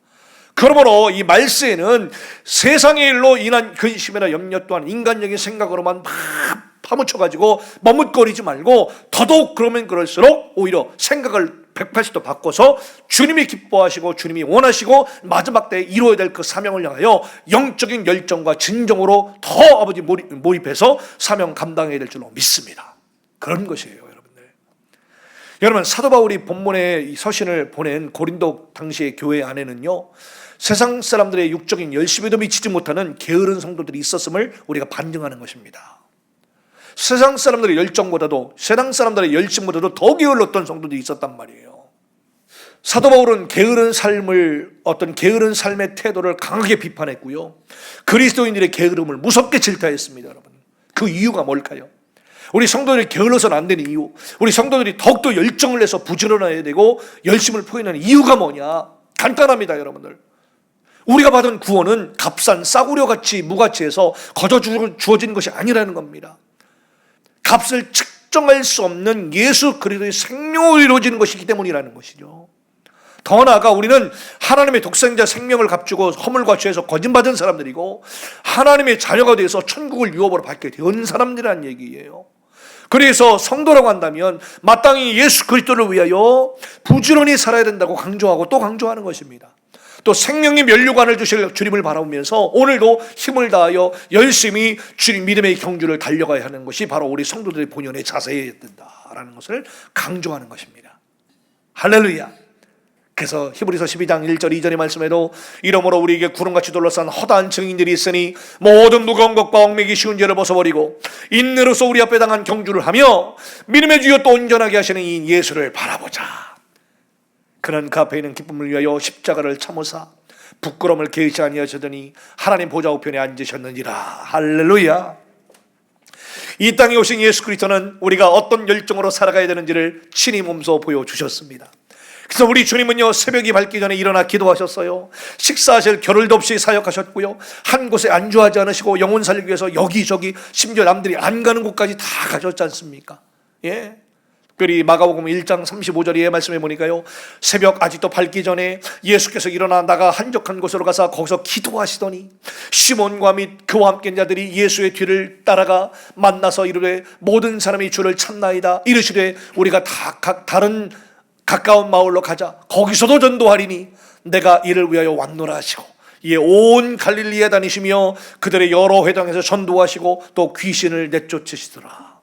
그러므로 이 말세에는 세상의 일로 인한 근심이나 염려 또한 인간적인 생각으로만 막 파묻혀가지고 머뭇거리지 말고, 더더욱 그러면 그럴수록 오히려 생각을 180도 바꿔서 주님이 기뻐하시고 주님이 원하시고 마지막 때에 이루어야 될 그 사명을 향하여 영적인 열정과 진정으로 더 아버지 몰입해서 사명 감당해야 될 줄로 믿습니다. 그런 것이에요, 여러분들. 여러분, 사도 바울이 본문에 이 서신을 보낸 고린도 당시의 교회 안에는요, 세상 사람들의 육적인 열심에도 미치지 못하는 게으른 성도들이 있었음을 우리가 반증하는 것입니다. 세상 사람들의 열정보다도, 세상 사람들의 열심보다도 더 게을렀던 성도들이 있었단 말이에요. 사도 바울은 게으른 삶의 태도를 강하게 비판했고요, 그리스도인들의 게으름을 무섭게 질타했습니다. 여러분, 그 이유가 뭘까요? 우리 성도들이 게을러서는 안 되는 이유, 우리 성도들이 더욱더 열정을 내서 부지런해야 되고 열심을 표현하는 이유가 뭐냐? 간단합니다, 여러분들. 우리가 받은 구원은 값싼 싸구려같이 무가치 해서 거저 주어진 것이 아니라는 겁니다. 값을 측정할 수 없는 예수 그리스도의 생명으로 이루어지는 것이기 때문이라는 것이죠. 더 나아가 우리는 하나님의 독생자 생명을 값주고 허물과 죄에서 거짓받은 사람들이고, 하나님의 자녀가 되어서 천국을 유업으로 받게 된 사람들이라는 얘기예요. 그래서 성도라고 한다면 마땅히 예수 그리스도를 위하여 부지런히 살아야 된다고 강조하고 또 강조하는 것입니다. 또 생명의 면류관을 주실 주님을 바라보면서 오늘도 힘을 다하여 열심히 주님 믿음의 경주를 달려가야 하는 것이 바로 우리 성도들의 본연의 자세여야 된다라는 것을 강조하는 것입니다. 할렐루야. 그래서 히브리서 12장 1절 2절의 말씀에도 이러므로 우리에게 구름같이 둘러싼 허다한 증인들이 있으니 모든 무거운 것과 얽매기 쉬운 죄를 벗어버리고 인내로서 우리 앞에 당한 경주를 하며 믿음의 주여 또 온전하게 하시는 이 예수를 바라보자. 그는 그 앞에 있는 기쁨을 위하여 십자가를 참으사 부끄러움을 개의치 아니하시더니 하나님 보좌 우편에 앉으셨느니라. 할렐루야. 이 땅에 오신 예수 그리스도는 우리가 어떤 열정으로 살아가야 되는지를 친히 몸소 보여주셨습니다. 그래서 우리 주님은요, 새벽이 밝기 전에 일어나 기도하셨어요. 식사하실 겨를도 없이 사역하셨고요, 한 곳에 안주하지 않으시고 영혼 살리기 위해서 여기저기 심지어 남들이 안 가는 곳까지 다 가셨지 않습니까? 특별히 마가복음 1장 35절의 말씀해 보니까요, 새벽 아직도 밝기 전에 예수께서 일어나 나가 한적한 곳으로 가서 거기서 기도하시더니 시몬과 및 그와 함께 있는 자들이 예수의 뒤를 따라가 만나서 이르되 모든 사람이 주를 찾나이다. 이르시되 우리가 다 다른 가까운 마을로 가자. 거기서도 전도하리니 내가 이를 위하여 왔노라 하시고, 이에 온 갈릴리에 다니시며 그들의 여러 회당에서 전도하시고 또 귀신을 내쫓으시더라.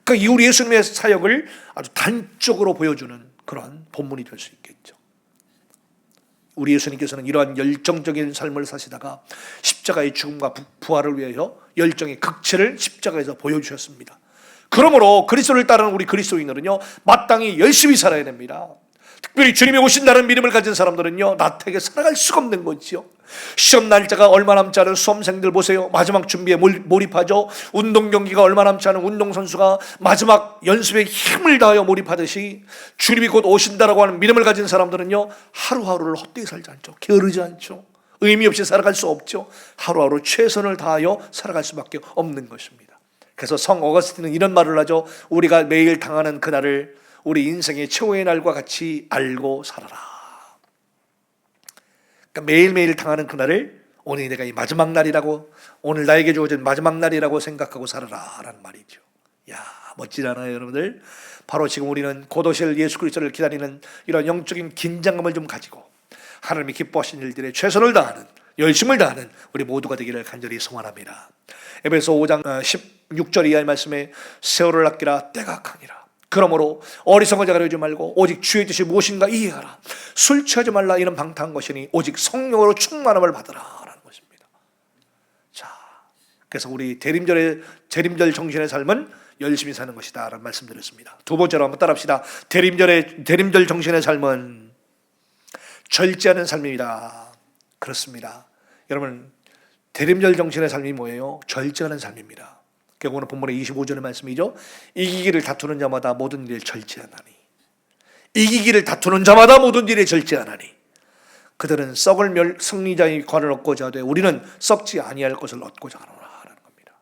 그러니까 이 우리 예수님의 사역을 아주 단적으로 보여주는 그러한 본문이 될 수 있겠죠. 우리 예수님께서는 이러한 열정적인 삶을 사시다가 십자가의 죽음과 부활을 위하여 열정의 극치를 십자가에서 보여주셨습니다. 그러므로 그리스도를 따르는 우리 그리스도인들은요, 마땅히 열심히 살아야 됩니다. 특별히 주님이 오신다는 믿음을 가진 사람들은요, 나태하게 살아갈 수가 없는 거지요. 시험 날짜가 얼마 남지 않은 수험생들 보세요. 마지막 준비에 몰입하죠. 운동 경기가 얼마 남지 않은 운동선수가 마지막 연습에 힘을 다하여 몰입하듯이 주님이 곧 오신다라고 하는 믿음을 가진 사람들은요, 하루하루를 헛되이 살지 않죠. 게으르지 않죠. 의미 없이 살아갈 수 없죠. 하루하루 최선을 다하여 살아갈 수밖에 없는 것입니다. 그래서 성 어거스틴은 이런 말을 하죠. 우리가 매일 당하는 그날을 우리 인생의 최후의 날과 같이 알고 살아라. 그러니까 매일매일 당하는 그날을 오늘 내가 이 마지막 날이라고, 오늘 나에게 주어진 마지막 날이라고 생각하고 살아라 라는 말이죠. 야, 멋지지 않아요, 여러분들? 바로 지금 우리는 곧 오실 예수 그리스도를 기다리는 이런 영적인 긴장감을 좀 가지고 하나님이 기뻐하신 일들에 최선을 다하는, 열심을 다하는 우리 모두가 되기를 간절히 소원합니다. 에베소 5장 16절 이하의 말씀에 세월을 아끼라 때가 강이라. 그러므로 어리석은 자가 되지 말고 오직 주의 뜻이 무엇인가 이해하라. 술 취하지 말라. 이는 방탕한 것이니 오직 성령으로 충만함을 받으라 라는 것입니다. 자, 그래서 우리 대림절 정신의 삶은 열심히 사는 것이다 라는 말씀드렸습니다. 두 번째로 한번 따라합시다. 대림절 정신의 삶은 절제하는 삶입니다. 그렇습니다. 여러분, 대림절 정신의 삶이 뭐예요? 절제하는 삶입니다. 그러니까 오늘 본문의 25절의 말씀이죠. 이기기를 다투는 자마다 모든 일을 절제하나니. 이기기를 다투는 자마다 모든 일에 절제하나니. 그들은 썩을 승리자의 관을 얻고자 하되 우리는 썩지 아니할 것을 얻고자 하노라라는 겁니다.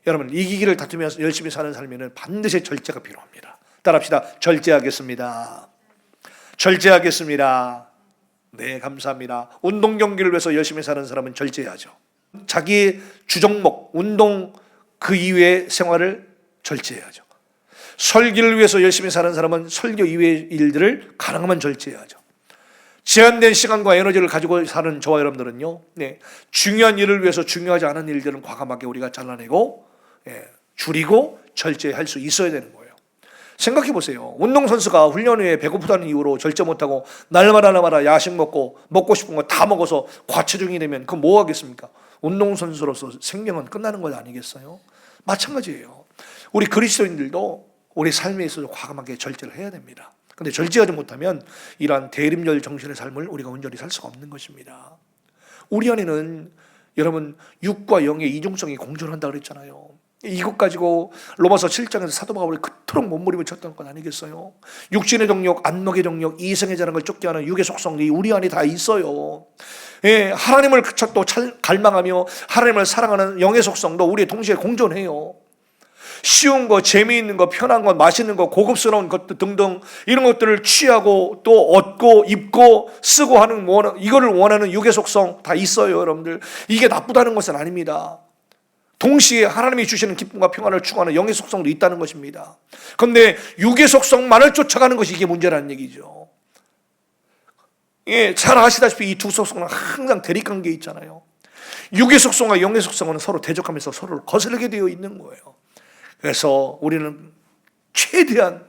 여러분, 이기기를 다투면서 열심히 사는 삶에는 반드시 절제가 필요합니다. 따라합시다. 절제하겠습니다. 절제하겠습니다. 네, 감사합니다. 운동 경기를 위해서 열심히 사는 사람은 절제해야죠. 자기의 주종목, 운동 그 이외의 생활을 절제해야죠. 설교를 위해서 열심히 사는 사람은 설교 이외의 일들을 가능하면 절제해야죠. 제한된 시간과 에너지를 가지고 사는 저와 여러분들은요, 네, 중요한 일을 위해서 중요하지 않은 일들은 과감하게 우리가 잘라내고 줄이고 절제할 수 있어야 되는 거예요. 생각해 보세요. 운동선수가 훈련 후에 배고프다는 이유로 절제 못하고 날마다 야식 먹고 싶은 거 다 먹어서 과체중이 되면 그건 뭐 하겠습니까? 운동선수로서 생명은 끝나는 것 아니겠어요? 마찬가지예요. 우리 그리스도인들도 우리 삶에 있어서 과감하게 절제를 해야 됩니다. 근데 절제하지 못하면 이러한 대림절 정신의 삶을 우리가 온전히 살 수가 없는 것입니다. 우리 안에는 여러분 육과 영의 이중성이 공존한다고 그랬잖아요. 이것 가지고 로마서 7장에서 사도 바울이 그토록 몸부림을 쳤던 것 아니겠어요? 육신의 정욕, 안목의 정욕, 이성의 자랑을 쫓게 하는 육의 속성이 우리 안에 다 있어요. 예, 하나님을 또 갈망하며 하나님을 사랑하는 영의 속성도 우리의 동시에 공존해요. 쉬운 거, 재미있는 거, 편한 거, 맛있는 거, 고급스러운 것들 등등 이런 것들을 취하고 또 얻고 입고 쓰고 하는 이거를 원하는 육의 속성 다 있어요, 여러분들. 이게 나쁘다는 것은 아닙니다. 동시에 하나님이 주시는 기쁨과 평안을 추구하는 영의 속성도 있다는 것입니다. 그런데 육의 속성만을 쫓아가는 것이 이게 문제라는 얘기죠. 예, 잘 아시다시피 이 두 속성은 항상 대립관계에 있잖아요. 육의 속성과 영의 속성은 서로 대적하면서 서로를 거스르게 되어 있는 거예요. 그래서 우리는 최대한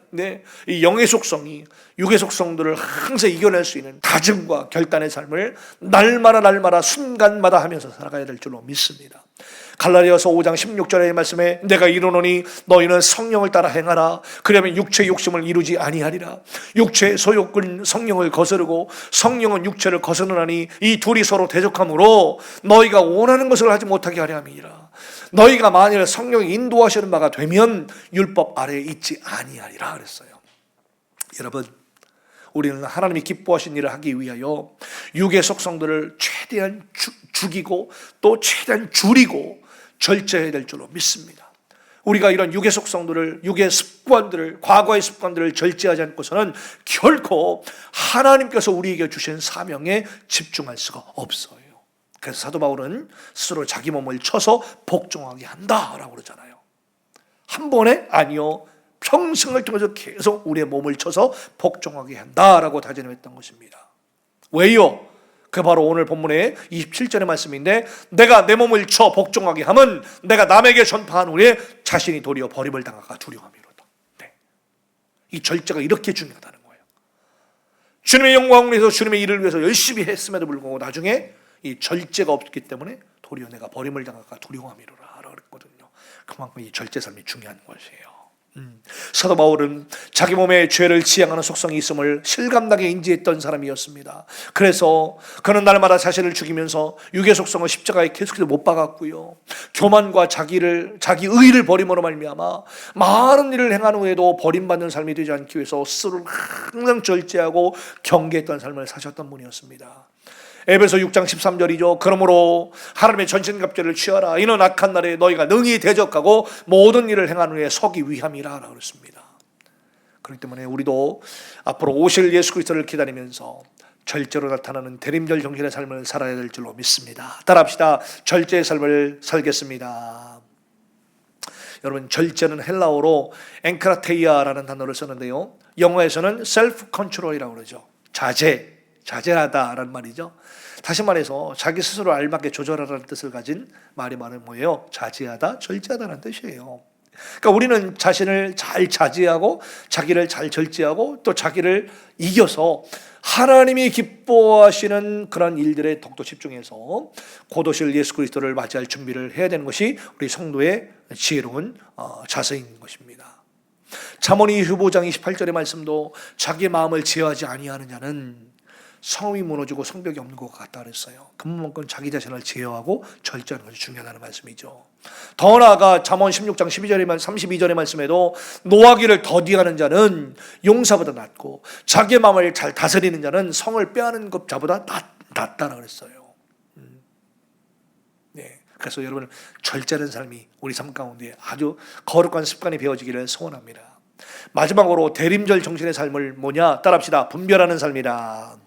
이 영의 속성이 육의 속성들을 항상 이겨낼 수 있는 다짐과 결단의 삶을 날마다 순간마다 하면서 살아가야 될 줄로 믿습니다. 갈라디아서 5장 16절의 말씀에 내가 이르노니 너희는 성령을 따라 행하라. 그러면 육체의 욕심을 이루지 아니하리라. 육체의 소욕은 성령을 거스르고 성령은 육체를 거스르나니 이 둘이 서로 대적하므로 너희가 원하는 것을 하지 못하게 하려 함이니라. 너희가 만일 성령이 인도하시는 바가 되면 율법 아래에 있지 아니하리라 그랬어요. 여러분, 우리는 하나님이 기뻐하신 일을 하기 위하여 육의 속성들을 최대한 죽이고 또 최대한 줄이고 절제해야 될 줄로 믿습니다. 우리가 이런 육의 속성들을, 육의 습관들을, 과거의 습관들을 절제하지 않고서는 결코 하나님께서 우리에게 주신 사명에 집중할 수가 없어요. 그래서 사도 바울은 스스로 자기 몸을 쳐서 복종하게 한다라고 그러잖아요. 한 번에 아니요, 평생을 통해서 계속 우리의 몸을 쳐서 복종하게 한다라고 다짐했던 것입니다. 왜요? 그 바로 오늘 본문의 27절의 말씀인데 내가 내 몸을 쳐 복종하게 하면 내가 남에게 전파한 후에 자신이 도리어 버림을 당할까 두려움이로다. 네. 이 절제가 이렇게 중요하다는 거예요. 주님의 영광을 위해서 주님의 일을 위해서 열심히 했음에도 불구하고 나중에 이 절제가 없기 때문에 도리어 내가 버림을 당할까 두려움이로라 그랬거든요. 그만큼 이 절제 삶이 중요한 것이에요. 사도 바울은 자기 몸에 죄를 지향하는 속성이 있음을 실감나게 인지했던 사람이었습니다. 그래서 그는 날마다 자신을 죽이면서 육의 속성을 십자가에 계속해서 못 박았고요. 교만과 자기 의를 버림으로 말미암아 많은 일을 행한 후에도 버림받는 삶이 되지 않기 위해서 스스로를 항상 절제하고 경계했던 삶을 사셨던 분이었습니다. 에베소 6장 13절이죠. 그러므로 하나님의 전신갑주를 취하라. 이는 악한 날에 너희가 능히 대적하고 모든 일을 행한 후에 서기 위함이라 라고 그랬습니다. 그렇기 때문에 우리도 앞으로 오실 예수 그리스도를 기다리면서 절제로 나타나는 대림절 정신의 삶을 살아야 될 줄로 믿습니다. 따라합시다. 절제의 삶을 살겠습니다. 여러분, 절제는 헬라어로 엔크라테이아라는 단어를 쓰는데요, 영어에서는 셀프 컨트롤이라고 그러죠. 자제하다라는 말이죠. 다시 말해서 자기 스스로 알맞게 조절하라는 뜻을 가진 말이 뭐예요? 자제하다, 절제하다는 뜻이에요. 그러니까 우리는 자신을 잘 자제하고 자기를 잘 절제하고 또 자기를 이겨서 하나님이 기뻐하시는 그런 일들에 더욱더 집중해서 곧 오실 예수 그리스도를 맞이할 준비를 해야 되는 것이 우리 성도의 지혜로운 자세인 것입니다. 잠언이 5장 28절의 말씀도 자기 마음을 제어하지 아니하는 자는 성이 무너지고 성벽이 없는 것 같다 그랬어요. 그만큼 자기 자신을 제어하고 절제하는 것이 중요하다는 말씀이죠. 더 나아가 잠언 16장 32절의 말씀에도 노하기를 더디하는 자는 용사보다 낫고 자기의 마음을 잘 다스리는 자는 성을 빼앗는 것 자보다 낫다라 그랬어요. 네, 그래서 여러분 절제하는 삶이 우리 삶 가운데 아주 거룩한 습관이 배워지기를 소원합니다. 마지막으로 대림절 정신의 삶을 뭐냐? 따라합시다. 분별하는 삶이다.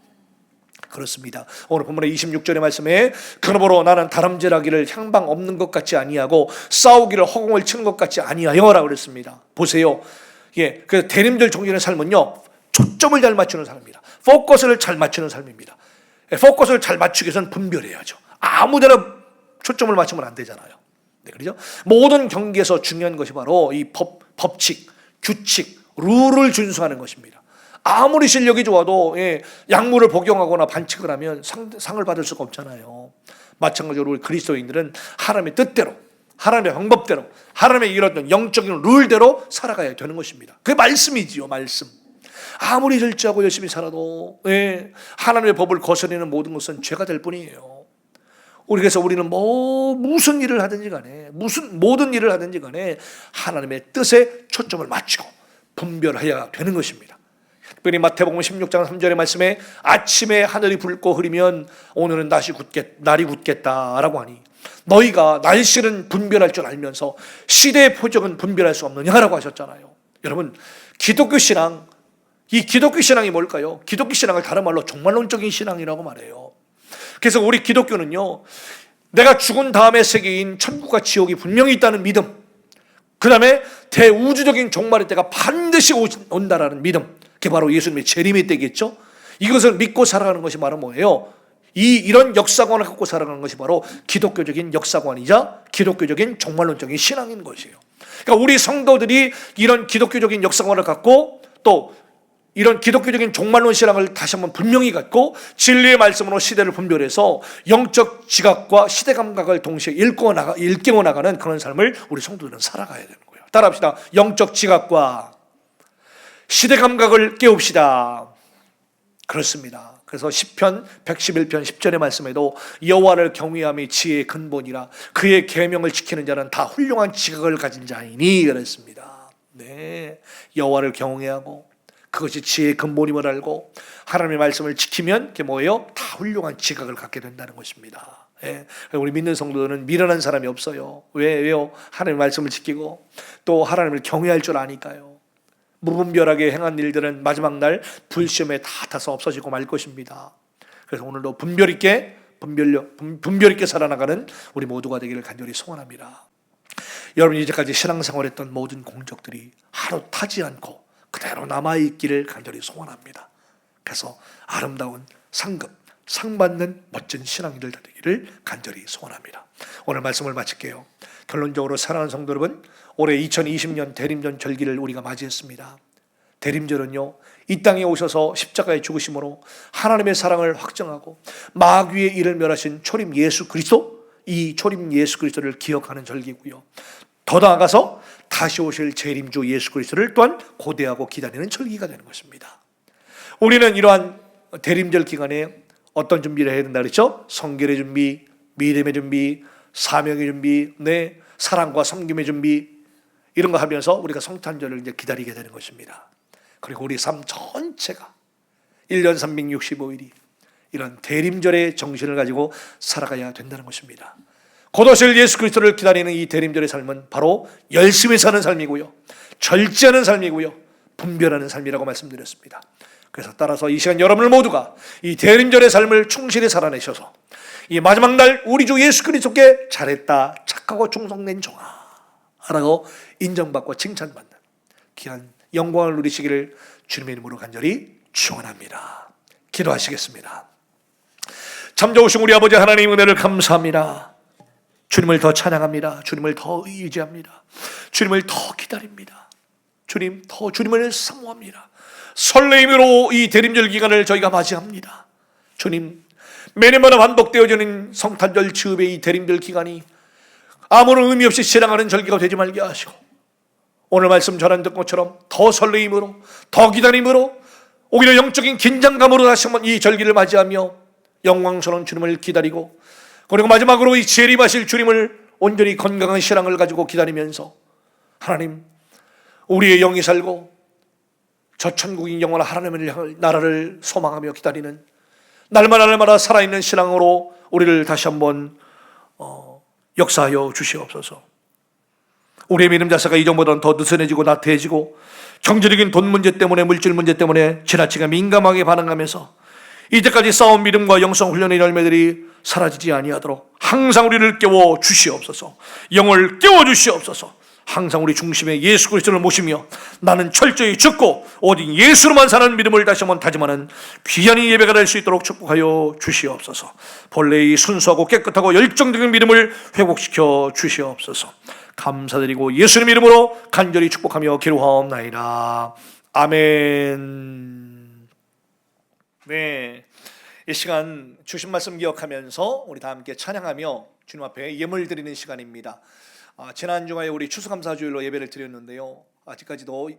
그렇습니다. 오늘 본문의 26절의 말씀에 그러므로 나는 다름질하기를 향방 없는 것 같지 아니하고 싸우기를 허공을 치는 것 같지 아니하여라고 그랬습니다. 보세요. 예, 그 대림절 정신의 삶은요, 초점을 잘 맞추는 삶입니다. 포커스를 잘 맞추는 삶입니다. 예, 포커스를 잘 맞추기 위해서는 분별해야죠. 아무데나 초점을 맞추면 안 되잖아요. 네, 그렇죠? 모든 경기에서 중요한 것이 바로 이 법칙, 규칙, 룰을 준수하는 것입니다. 아무리 실력이 좋아도 약물을 복용하거나 반칙을 하면 상을 받을 수가 없잖아요. 마찬가지로 우리 그리스도인들은 하나님의 뜻대로, 하나님의 방법대로, 하나님의 이런 영적인 룰대로 살아가야 되는 것입니다. 그게 말씀이지요, 말씀. 아무리 절제하고 열심히 살아도 하나님의 법을 거스르는 모든 것은 죄가 될 뿐이에요. 그래서 우리는 무슨 일을 하든지 간에, 모든 일을 하든지 간에 하나님의 뜻에 초점을 맞추고 분별해야 되는 것입니다. 특별히 마태복음 16장 3절의 말씀에 아침에 하늘이 붉고 흐리면 오늘은 날이 굳겠다라고 하니 너희가 날씨는 분별할 줄 알면서 시대의 표적은 분별할 수 없느냐라고 하셨잖아요. 여러분, 기독교 신앙, 이 기독교 신앙이 뭘까요? 기독교 신앙을 다른 말로 종말론적인 신앙이라고 말해요. 그래서 우리 기독교는요, 내가 죽은 다음의 세계인 천국과 지옥이 분명히 있다는 믿음, 그 다음에 대우주적인 종말의 때가 반드시 온다라는 믿음, 그게 바로 예수님의 재림의 때겠죠. 이것을 믿고 살아가는 것이 바로 뭐예요? 이런 역사관을 갖고 살아가는 것이 바로 기독교적인 역사관이자 기독교적인 종말론적인 신앙인 것이에요. 그러니까 우리 성도들이 이런 기독교적인 역사관을 갖고 또 이런 기독교적인 종말론 신앙을 다시 한번 분명히 갖고 진리의 말씀으로 시대를 분별해서 영적 지각과 시대 감각을 동시에 일깨워 나가는 그런 삶을 우리 성도들은 살아가야 되는 거예요. 따라합시다. 영적 지각과 시대 감각을 깨웁시다. 그렇습니다. 그래서 시편 111편 10절의 말씀에도 여호와를 경외함이 지혜의 근본이라 그의 계명을 지키는 자는 다 훌륭한 지각을 가진 자이니 그랬습니다. 네, 여호와를 경외하고 그것이 지혜의 근본임을 알고 하나님의 말씀을 지키면 그게 뭐예요? 다 훌륭한 지각을 갖게 된다는 것입니다. 예, 우리 믿는 성도들은 미련한 사람이 없어요. 왜요? 하나님의 말씀을 지키고 또 하나님을 경외할 줄 아니까요. 무분별하게 행한 일들은 마지막 날 불시험에 다 타서 없어지고 말 것입니다. 그래서 오늘도 분별 있게 살아나가는 우리 모두가 되기를 간절히 소원합니다. 여러분, 이제까지 신앙생활했던 모든 공적들이 하루 타지 않고 그대로 남아있기를 간절히 소원합니다. 그래서 아름다운 상급, 상받는 멋진 신앙인들 되기를 간절히 소원합니다. 오늘 말씀을 마칠게요. 결론적으로 사랑하는 성도 여러분, 올해 2020년 대림절 절기를 우리가 맞이했습니다. 대림절은요, 이 땅에 오셔서 십자가의 죽으심으로 하나님의 사랑을 확정하고 마귀의 일을 멸하신 초림 예수 그리스도, 이 초림 예수 그리스도를 기억하는 절기고요. 더 나아가서 다시 오실 재림주 예수 그리스도를 또한 고대하고 기다리는 절기가 되는 것입니다. 우리는 이러한 대림절 기간에 어떤 준비를 해야 된다 그랬죠? 성결의 준비, 믿음의 준비, 사명의 준비, 사랑과 섬김의 준비, 이런 거 하면서 우리가 성탄절을 이제 기다리게 되는 것입니다. 그리고 우리 삶 전체가 1년 365일이 이런 대림절의 정신을 가지고 살아가야 된다는 것입니다. 곧 오실 예수 그리스도를 기다리는 이 대림절의 삶은 바로 열심히 사는 삶이고요, 절제하는 삶이고요, 분별하는 삶이라고 말씀드렸습니다. 그래서 따라서 이 시간 여러분들 모두가 이 대림절의 삶을 충실히 살아내셔서 이 마지막 날 우리 주 예수 그리스도께 잘했다, 착하고 충성된 종아라고 인정받고 칭찬받는 귀한 영광을 누리시기를 주님의 이름으로 간절히 축원합니다. 기도하시겠습니다. 참 좋으신 우리 아버지 하나님 은혜를 감사합니다. 주님을 더 찬양합니다. 주님을 더 의지합니다. 주님을 더 기다립니다. 주님을 사모합니다. 설레임으로 이 대림절 기간을 저희가 맞이합니다. 주님, 매년마다 반복되어지는 성탄절 즈음의 이 대림절 기간이 아무런 의미 없이 지나가는 절기가 되지 말게 하시고 오늘 말씀 전한 것처럼 더 설레임으로, 더 기다림으로 오히려 영적인 긴장감으로 다시 한번 이 절기를 맞이하며 영광스러운 주님을 기다리고, 그리고 마지막으로 이 재림하실 주님을 온전히 건강한 신앙을 가지고 기다리면서 하나님, 우리의 영이 살고 저 천국인 영원한 하나님을 향할 나라를 소망하며 기다리는 날마다 살아있는 신앙으로 우리를 다시 한번 역사하여 주시옵소서. 우리의 믿음 자세가 이전보다는 더 느슨해지고 나태해지고 경제적인 돈 문제 때문에, 물질 문제 때문에 지나치게 민감하게 반응하면서 이제까지 쌓아온 믿음과 영성 훈련의 열매들이 사라지지 아니하도록 항상 우리를 깨워 주시옵소서. 영을 깨워 주시옵소서. 항상 우리 중심에 예수 그리스도를 모시며 나는 철저히 죽고 오직 예수로만 사는 믿음을 다시 한번 다짐하는 귀한 이 예배가 될 수 있도록 축복하여 주시옵소서. 본래의 순수하고 깨끗하고 열정적인 믿음을 회복시켜 주시옵소서. 감사드리고 예수님 이름으로 간절히 축복하며 기도하옵나이다. 아멘. 네, 이 시간 주신 말씀 기억하면서 우리 다 함께 찬양하며 주님 앞에 예물 드리는 시간입니다. 지난 주말에 우리 추수감사주일로 예배를 드렸는데요, 아직까지도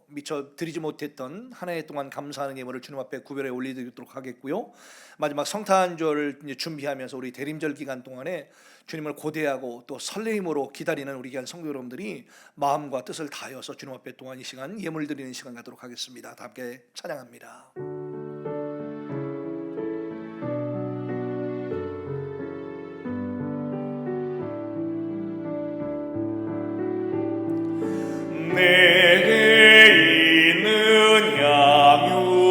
미처 드리지 못했던 한 해 동안 감사하는 예물을 주님 앞에 구별해 올리도록 하겠고요, 마지막 성탄절을 준비하면서 우리 대림절 기간 동안에 주님을 고대하고 또 설레임으로 기다리는 우리 귀한 성도 여러분들이 마음과 뜻을 다하여서 주님 앞에 동안 이 시간 예물 드리는 시간 갖도록 하겠습니다. 다 함께 찬양합니다. 내게 있는 양육값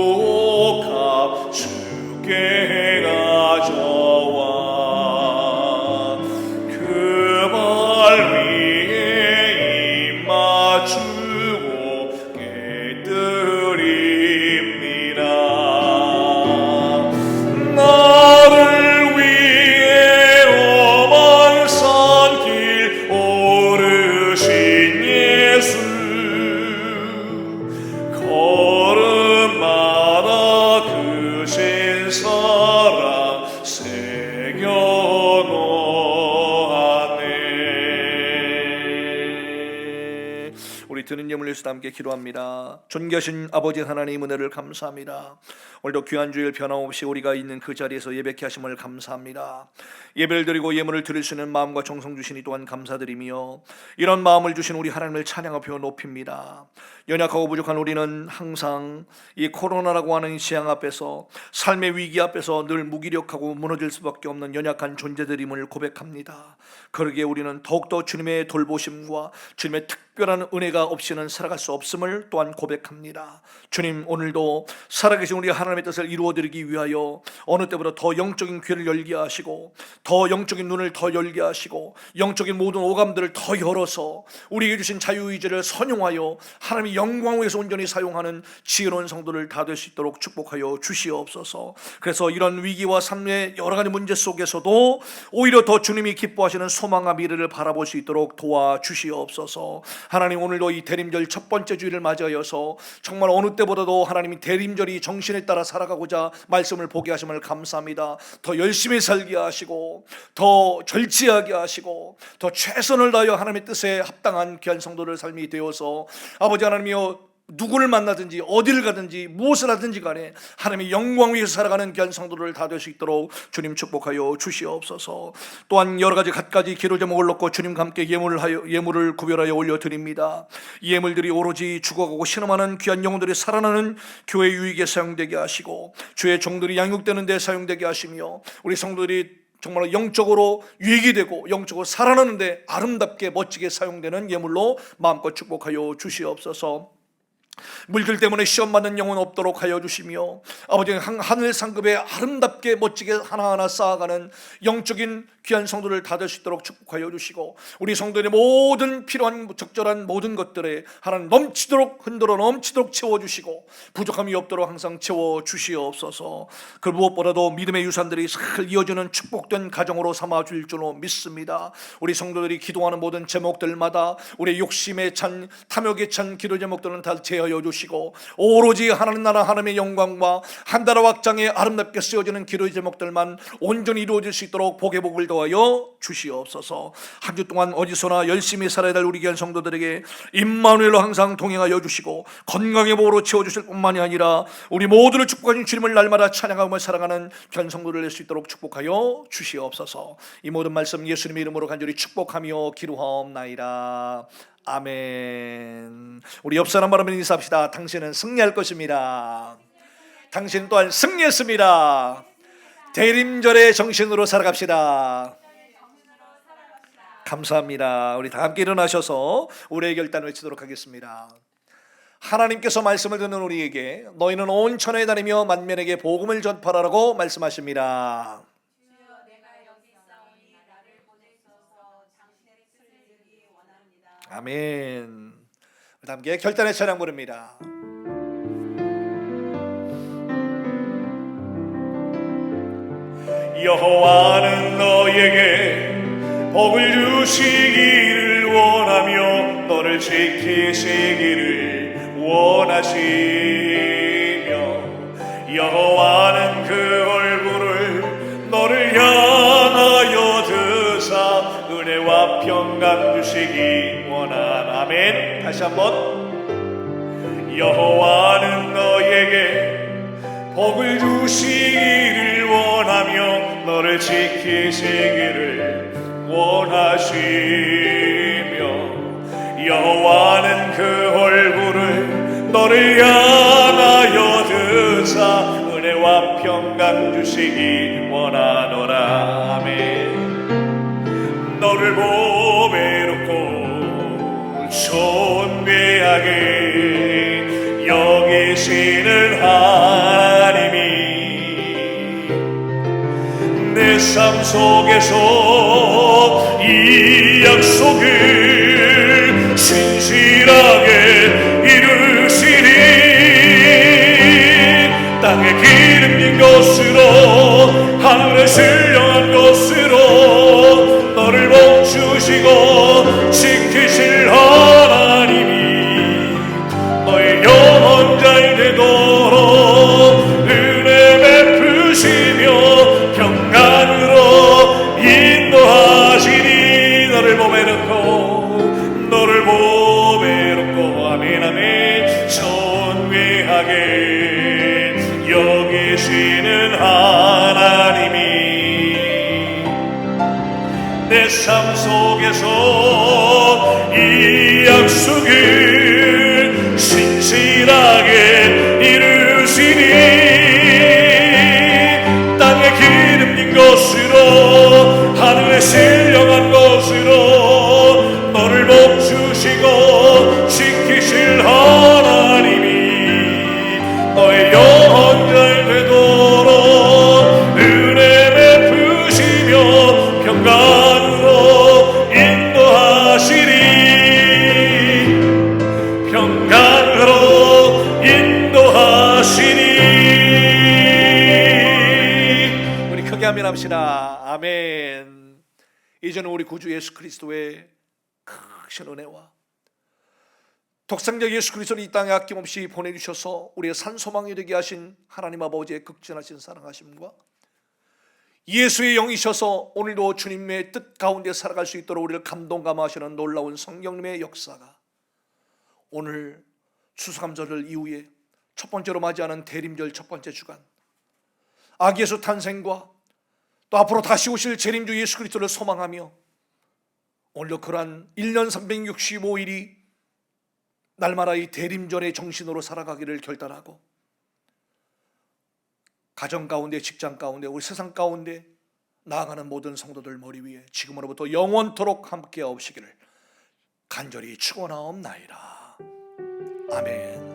주께 가져와 그 발 위에 입 맞추고 깨뜨립니다. 나를 위해 험한 산길 오르신 예수, 걸음마다 크신 사랑 새겨놓았네. 우리 드는 예물 예수 함께 기도합니다. 존귀하신 아버지 하나님, 은혜를 감사합니다. 오늘도 귀한 주일 변함없이 우리가 있는 그 자리에서 예배케 하심을 감사합니다. 예배를 드리고 예물을 드릴 수 있는 마음과 정성 주시니 또한 감사드리며, 이런 마음을 주신 우리 하나님을 찬양하며 높입니다. 연약하고 부족한 우리는 항상 이 코로나라고 하는 재앙 앞에서, 삶의 위기 앞에서 늘 무기력하고 무너질 수밖에 없는 연약한 존재들임을 고백합니다. 그러기에 우리는 더욱더 주님의 돌보심과 주님의 특별한 은혜가 없이는 살아갈 수 없음을 또한 고백합니다. 주님, 오늘도 살아계신 우리 하나님의 뜻을 이루어드리기 위하여 어느 때보다 더 영적인 귀를 열게 하시고, 더 영적인 눈을 더 열게 하시고, 영적인 모든 오감들을 더 열어서 우리에게 주신 자유의지를 선용하여 하나님의 영광 위에서 온전히 사용하는 지혜로운 성도를 다 될 수 있도록 축복하여 주시옵소서. 그래서 이런 위기와 삶의 여러 가지 문제 속에서도 오히려 더 주님이 기뻐하시는 소망과 미래를 바라볼 수 있도록 도와주시옵소서. 하나님, 오늘도 이 대림절 첫 번째 주일을 맞이하여서 정말 어느 때보다도 하나님이 대림절이 정신에 따라 살아가고자 말씀을 보게 하심을 감사합니다. 더 열심히 살게 하시고, 더 절제하게 하시고, 더 최선을 다하여 하나님의 뜻에 합당한 귀한 성도들 삶이 되어서 아버지 하나님이여, 누구를 만나든지 어디를 가든지 무엇을 하든지 간에 하나님의 영광 위에서 살아가는 귀한 성도를 다 될 수 있도록 주님 축복하여 주시옵소서. 또한 여러 가지 갖가지 기도 제목을 놓고 주님과 함께 예물을 구별하여 올려드립니다. 이 예물들이 오로지 죽어가고 신음하는 귀한 영혼들이 살아나는 교회 유익에 사용되게 하시고, 주의 종들이 양육되는 데 사용되게 하시며, 우리 성도들이 정말 영적으로 유익이 되고 영적으로 살아나는데 아름답게 멋지게 사용되는 예물로 마음껏 축복하여 주시옵소서. 물질 때문에 시험 받는 영혼 없도록 하여 주시며, 아버지 하늘 상급에 아름답게 멋지게 하나하나 쌓아가는 영적인 귀한 성도를 다 될 수 있도록 축복하여 주시고, 우리 성도의 모든 필요한 적절한 모든 것들에 하나님 넘치도록 흔들어 넘치도록 채워주시고, 부족함이 없도록 항상 채워주시옵소서. 그 무엇보다도 믿음의 유산들이 잘 이어지는 축복된 가정으로 삼아줄 줄로 믿습니다. 우리 성도들이 기도하는 모든 제목들마다 우리의 욕심에 찬 탐욕에 찬 기도 제목들은 다 제어 통하여 주시고 오로지 하나님 나라 하나님의 영광과 한 나라 확장에 아름답게 쓰여지는 기도의 제목들만 온전히 이루어질 수 있도록 복의 복을 더하여 주시옵소서. 한 주 동안 어디서나 열심히 살아야 될 우리 귀한 성도들에게 임마누엘로 항상 동행하여 주시고 건강의 복으로 채워주실 뿐만이 아니라 우리 모두를 축복하신 주님을 날마다 찬양하며 살아가는 귀한 성도를 낼 수 있도록 축복하여 주시옵소서. 이 모든 말씀 예수님의 이름으로 간절히 축복하며 기도하옵나이다. 아멘. 우리 옆 사람 바라보며 인사합시다. 당신은 승리할 것입니다. 당신 또한 승리했습니다. 대림절의 정신으로 살아갑시다. 감사합니다. 우리 다 함께 일어나셔서 우리의 결단 외치도록 하겠습니다. 하나님께서 말씀을 듣는 우리에게 너희는 온 천하에 다니며 만민에게 복음을 전파하라고 말씀하십니다. 아멘. 우리 다 함께 결단의 찬양 부릅니다. 여호와는 너에게 복을 주시기를 원하며 너를 지키시기를 원하시며 여호와는 그 얼굴을 너를 향하여 드사 은혜와 평강 주시기 원하나. 아멘. 다시 한번. 여호와는 너에게 복을 주시기를 원하며 너를 지키시기를 원하시며 여호와는 그 얼굴을 너를 향하여 드사 은혜와 평강 주시기 원하노라. 아멘. 너를 보배롭고 존귀하게 여기시는 하나님이 내 삶 속에서 이 약속을 신실하게 이루시리. 땅에 기름진 것으로 하늘에 신령한 것으로 너를 멈추시고 지키실 하나님이 너의 영혼 잘 되도록 은혜 베푸시며 평강으로 인도하시니 너를 보배롭고 아멘 아멘 존귀하게 여기시는 하나님이 내 삶 속에서 이 약속을 신실하게 이루시니 땅에 기름진 것으로 하늘에 신령한 것으로 너를 멈추시고 지키실 하나님이 너의 영혼 잘 되도록 은혜 베푸시며 평강으로 인도하시리. 평강으로 인도하시니. 우리 크게 아멘 합시다. 아멘. 이제는 우리 구주 예수 그리스도의 크신 은혜와 독생자 예수 그리스도를 이 땅에 아낌없이 보내주셔서 우리의 산소망이 되게 하신 하나님 아버지의 극진하신 사랑하심과 예수의 영이셔서 오늘도 주님의 뜻 가운데 살아갈 수 있도록 우리를 감동감화하시는 놀라운 성령님의 역사가 오늘 추수감사절 이후에 첫 번째로 맞이하는 대림절 첫 번째 주간 아기 예수 탄생과 또 앞으로 다시 오실 재림주 예수 그리스도를 소망하며 오늘도 그러한 1년 365일이 날마다 이 대림절의 정신으로 살아가기를 결단하고 가정 가운데 직장 가운데 우리 세상 가운데 나아가는 모든 성도들 머리 위에 지금으로부터 영원토록 함께 하옵시기를 간절히 축원하옵나이다. 아멘.